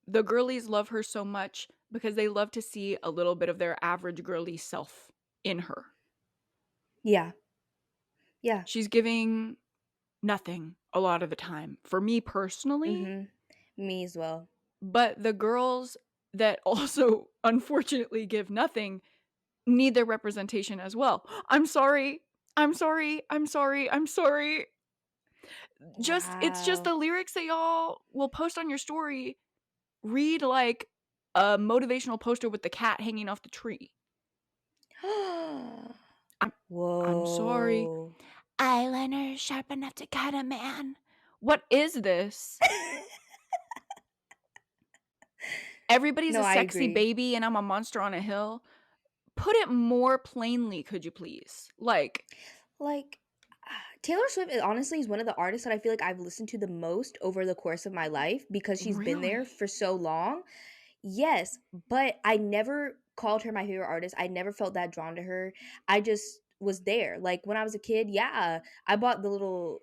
the girlies love her so much because they love to see a little bit of their average girly self in her. Yeah. Yeah. She's giving nothing a lot of the time for me personally, Mhm. Me as well. but the girls that also unfortunately give nothing need their representation as well. I'm sorry. I'm sorry. I'm sorry. I'm sorry. Just it's just Wow. the lyrics that y'all will post on your story read like a motivational poster with the cat hanging off the tree. I'm I'm sorry. Whoa. Eyeliner sharp enough to cut a man. What is this? Everybody's No, a I sexy agree. baby and I'm a monster on a hill. Put it more plainly, could you please? Like, Like, Taylor Swift is honestly is one of the artists that I feel like I've listened to the most over the course of my life because she's been there really? for so long. Yes, but I never called her my favorite artist. I never felt that drawn to her. I just was there. Like when I was a kid, yeah, I bought the little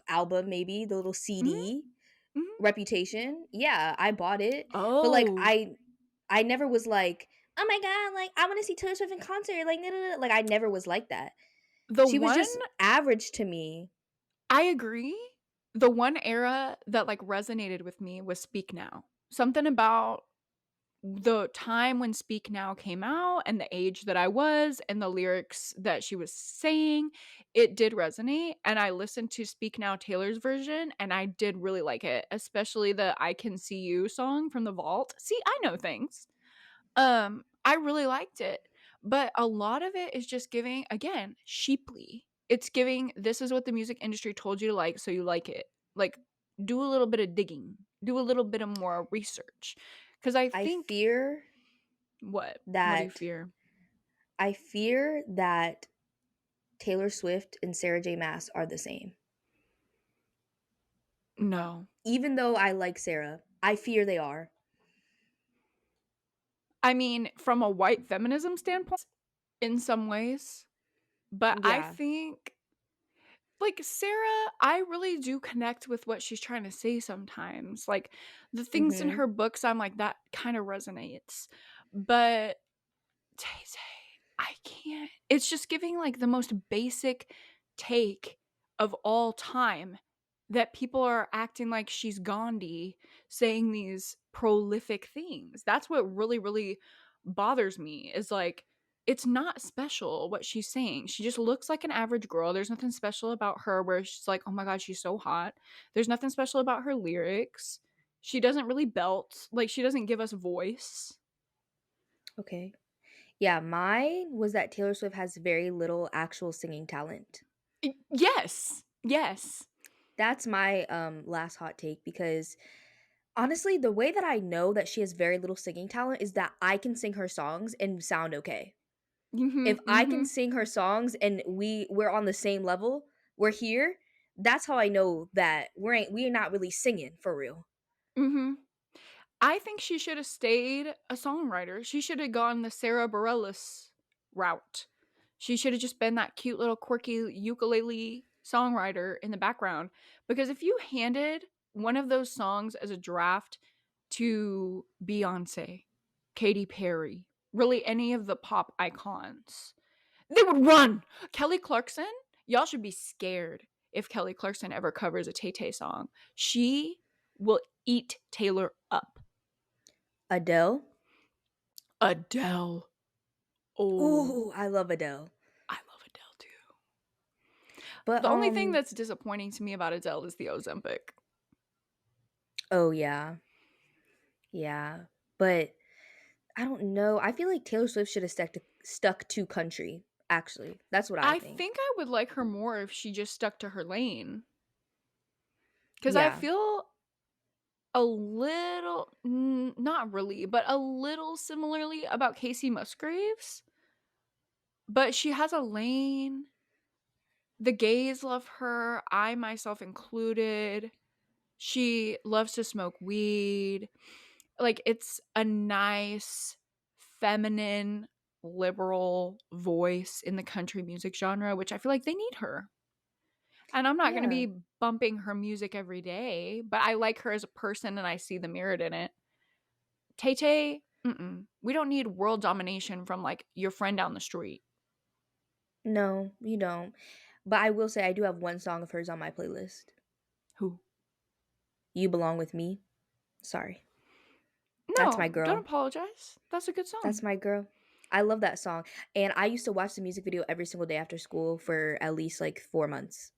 album, maybe the little Mhm, CD, mhm. Reputation. Yeah, I bought it. But like Oh, I never was like, "Oh my god, like I want to see Taylor Swift in concert." Like, no, no, no. Like I never was like that. the She was one just average to me. I agree. The one era that, like, resonated with me was Speak Now. Something about the time when Speak Now came out and the age that I was and the lyrics that she was saying, it did resonate, and I listened to Speak Now Taylor's version, and I did really like it, especially the I Can See You song from The Vault. See, I know things. I really liked it, but a lot of it is just giving, again, sheeply. It's giving, "This is what the music industry told you to like, so you like it." Like, do a little bit of digging, do a little bit of more research, because I I think fear what? What do you that fear? I fear that Taylor Swift and Sarah J. Maas are the same. No. Even though I like Sarah, I fear they are. I mean, from a white feminism standpoint, in some ways, but I Yeah. think like Sarah, I really do connect with what she's trying to say sometimes. Like the things in Mhm. her books, I'm like, that kind of resonates. But Tay Tay, I can't. It's just giving like the most basic take of all time that people are acting like she's Gandhi saying these prolific things. That's what really, really bothers me is like, it's not special what she's saying. She just looks like an average girl. There's nothing special about her where she's like, oh my God, she's so hot. There's nothing special about her lyrics. She doesn't really belt. Like, she doesn't give us voice. Okay. Yeah, mine was that Taylor Swift has very little actual singing talent. Yes. Yes. That's my, last hot take because honestly, the way that I know that she has very little singing talent is that I can sing her songs and sound okay. If Mhm, I can mhm, sing her songs and we're on the same level, we're here, that's how I know that we're not really singing for real. mhm. I think she should have stayed a songwriter. She should have gone the Sarah Bareilles route. She should have just been that cute little quirky ukulele songwriter in the background. Because if you handed one of those songs as a draft to Beyonce, Katy Perry, really any of the pop icons, they would run. Kelly Clarkson, y'all should be scared if Kelly Clarkson ever covers a Tay Tay song. She will eat Taylor up. Adele? Adele. Oh, Ooh, I love Adele. I love Adele too. But, The only thing that's disappointing to me about Adele is the Ozempic. oh, yeah. Yeah. But I don't know. I feel like Taylor Swift should have stuck to country, actually. That's what I I think. think I would like her more if she just stuck to her lane. Because I Yeah. feel a little, not really, but a little similarly about Casey Musgraves. But she has a lane. The gays love her, I myself included. She loves to smoke weed. Like, it's a nice, feminine, liberal voice in the country music genre, which I feel like they need her. And I'm not gonna Yeah. be bumping her music every day, but I like her as a person and I see the merit in it. Tay Tay, mm-mm. We don't need world domination from, like, your friend down the street. No, you don't. But I will say I do have one song of hers on my playlist. Who? You Belong With Me. Sorry. That's my No, don't girl. apologize. That's a good That's song. my girl. I love that song. And I used to watch the music video every single day after school for at least like 4 months.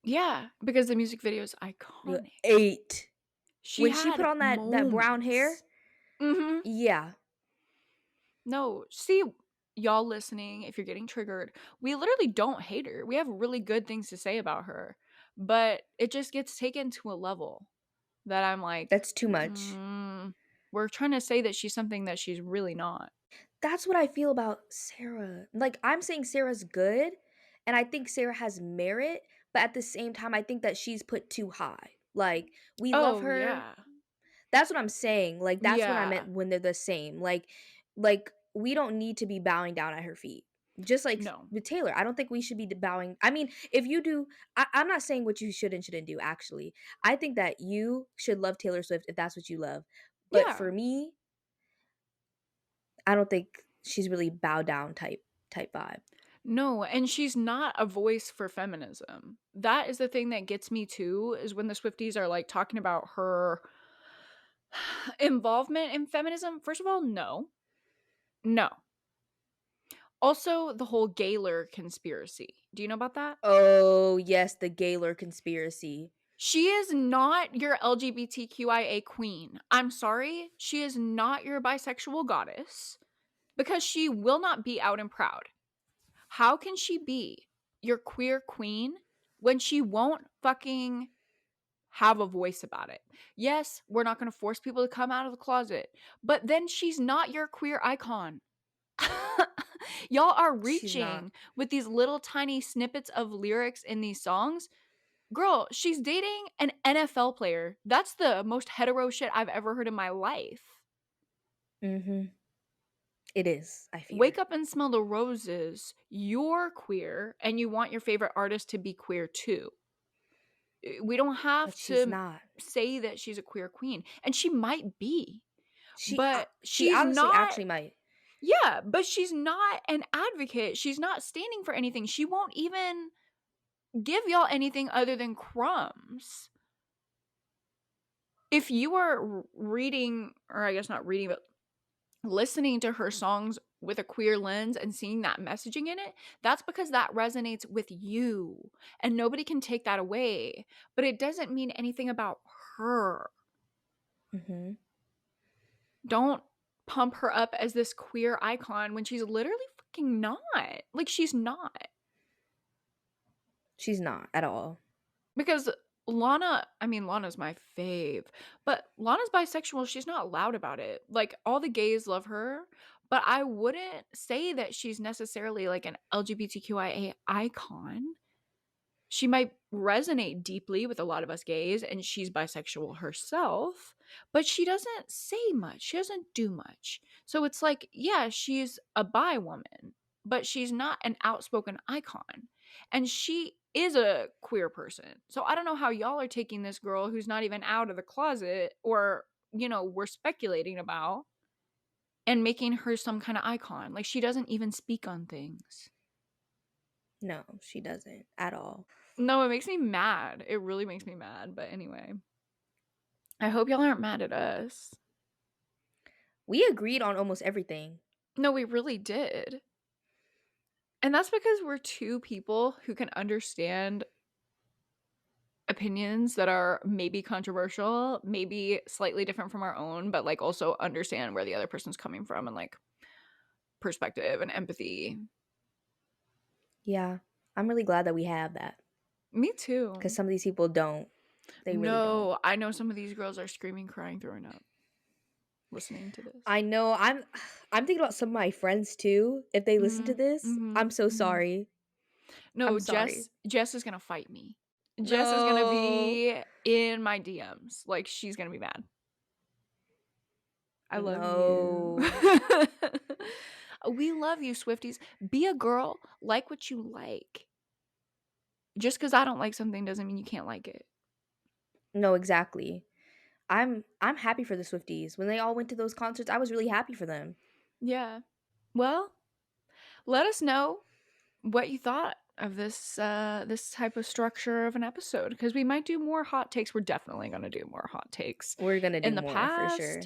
Yeah, because the music video is Yeah, iconic. 8. She When she put had on that brown hair, moments. Mhm. yeah. No, see, y'all listening, if you're getting triggered, we literally don't hate her. We have really good things to say about her, but it just gets taken to a level that I'm like, That's too much. we're trying to say that she's something that she's really not. That's what I feel about Sarah. Like, I'm saying Sarah's good, and I think Sarah has merit, but at the same time, I think that she's put too high. Like, we love Oh, her. yeah. That's what I'm saying. Like, that's what I meant Yeah. when they're the same. Like we don't need to be bowing down at her feet. Just like No. with Taylor, I don't think we should be bowing. I mean, if you do, I'm not saying what you should and shouldn't do. Actually, I think that you should love Taylor Swift if that's what you love. But Yeah. for me, I don't think she's really bow down type vibe. No, and she's not a voice for feminism. That is the thing that gets me too, is when the Swifties are like talking about her involvement in feminism. First of all, no. No. Also, the whole Gaylor conspiracy. Do you know about that? Oh yes, the Gaylor conspiracy. She is not your LGBTQIA queen. I'm sorry. She is not your bisexual goddess because she will not be out and proud. How can she be your queer queen when she won't fucking have a voice about it? Yes, we're not going to force people to come out of the closet, but then she's not your queer icon. Y'all are She's not. reaching with these little tiny snippets of lyrics in these songs. Girl, she's dating an NFL player. That's the most hetero shit I've ever heard in my life. Mhm. It is. I Wake fear. up and smell the roses. You're queer and you want your favorite artist to be queer too. We don't But have she's to not. say that she's a queer queen. And she might be, but She she's honestly not. actually might. Yeah, but she's not an advocate. She's not standing for anything. She won't even give y'all anything other than crumbs. If you are reading, or I guess not reading, but listening to her songs with a queer lens and seeing that messaging in it, that's because that resonates with you. And nobody can take that away. But it doesn't mean anything about her. Mhm. Don't pump her up as this queer icon when she's literally fucking not. Like, she's not. She's not at all. Because Lana's my fave, but Lana's bisexual, she's not loud about it. Like, all the gays love her, but I wouldn't say that she's necessarily, like, an LGBTQIA icon. She might resonate deeply with a lot of us gays, and she's bisexual herself, but she doesn't say much. She doesn't do much. So it's like, yeah, she's a bi woman, but she's not an outspoken icon. And she is a queer person. So I don't know how y'all are taking this girl who's not even out of the closet or, we're speculating about and making her some kind of icon. Like, she doesn't even speak on things. No, she doesn't at all. No, it makes me mad. It really makes me mad. But anyway, I hope y'all aren't mad at us. We agreed on almost everything. No, we really did. And that's because we're two people who can understand opinions that are maybe controversial, maybe slightly different from our own, but like also understand where the other person's coming from and like perspective and empathy. Yeah, I'm really glad that we have that Me because too. some of these people don't. They really don't. No, I know some of these girls are screaming, crying, throwing up listening to this. I know. I'm thinking about some of my friends too. If they listen to Mhm. this, I'm Mhm. so Mhm. sorry. No, I'm sorry. Jess is gonna fight me. Jess is gonna No. be in my DMs. Like, she's gonna be mad. I love you. No. We love you, Swifties. Be a girl, like what you like. Just because I don't like something doesn't mean you can't like it. No, exactly. I'm happy for the Swifties. When they all went to those concerts, I was really happy for them. Yeah. Well, let us know what you thought of this type of structure of an episode, because we might do more hot takes. We're definitely going to do more hot takes. We're gonna In do the more for past, sure.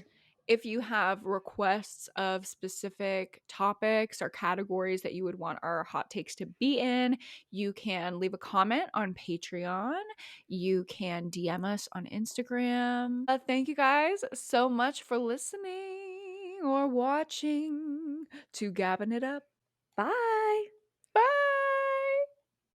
if you have requests of specific topics or categories that you would want our hot takes to be in, you can leave a comment on Patreon. You can DM us on Instagram. Thank you guys so much for listening or watching to Gabbing It Up. Bye.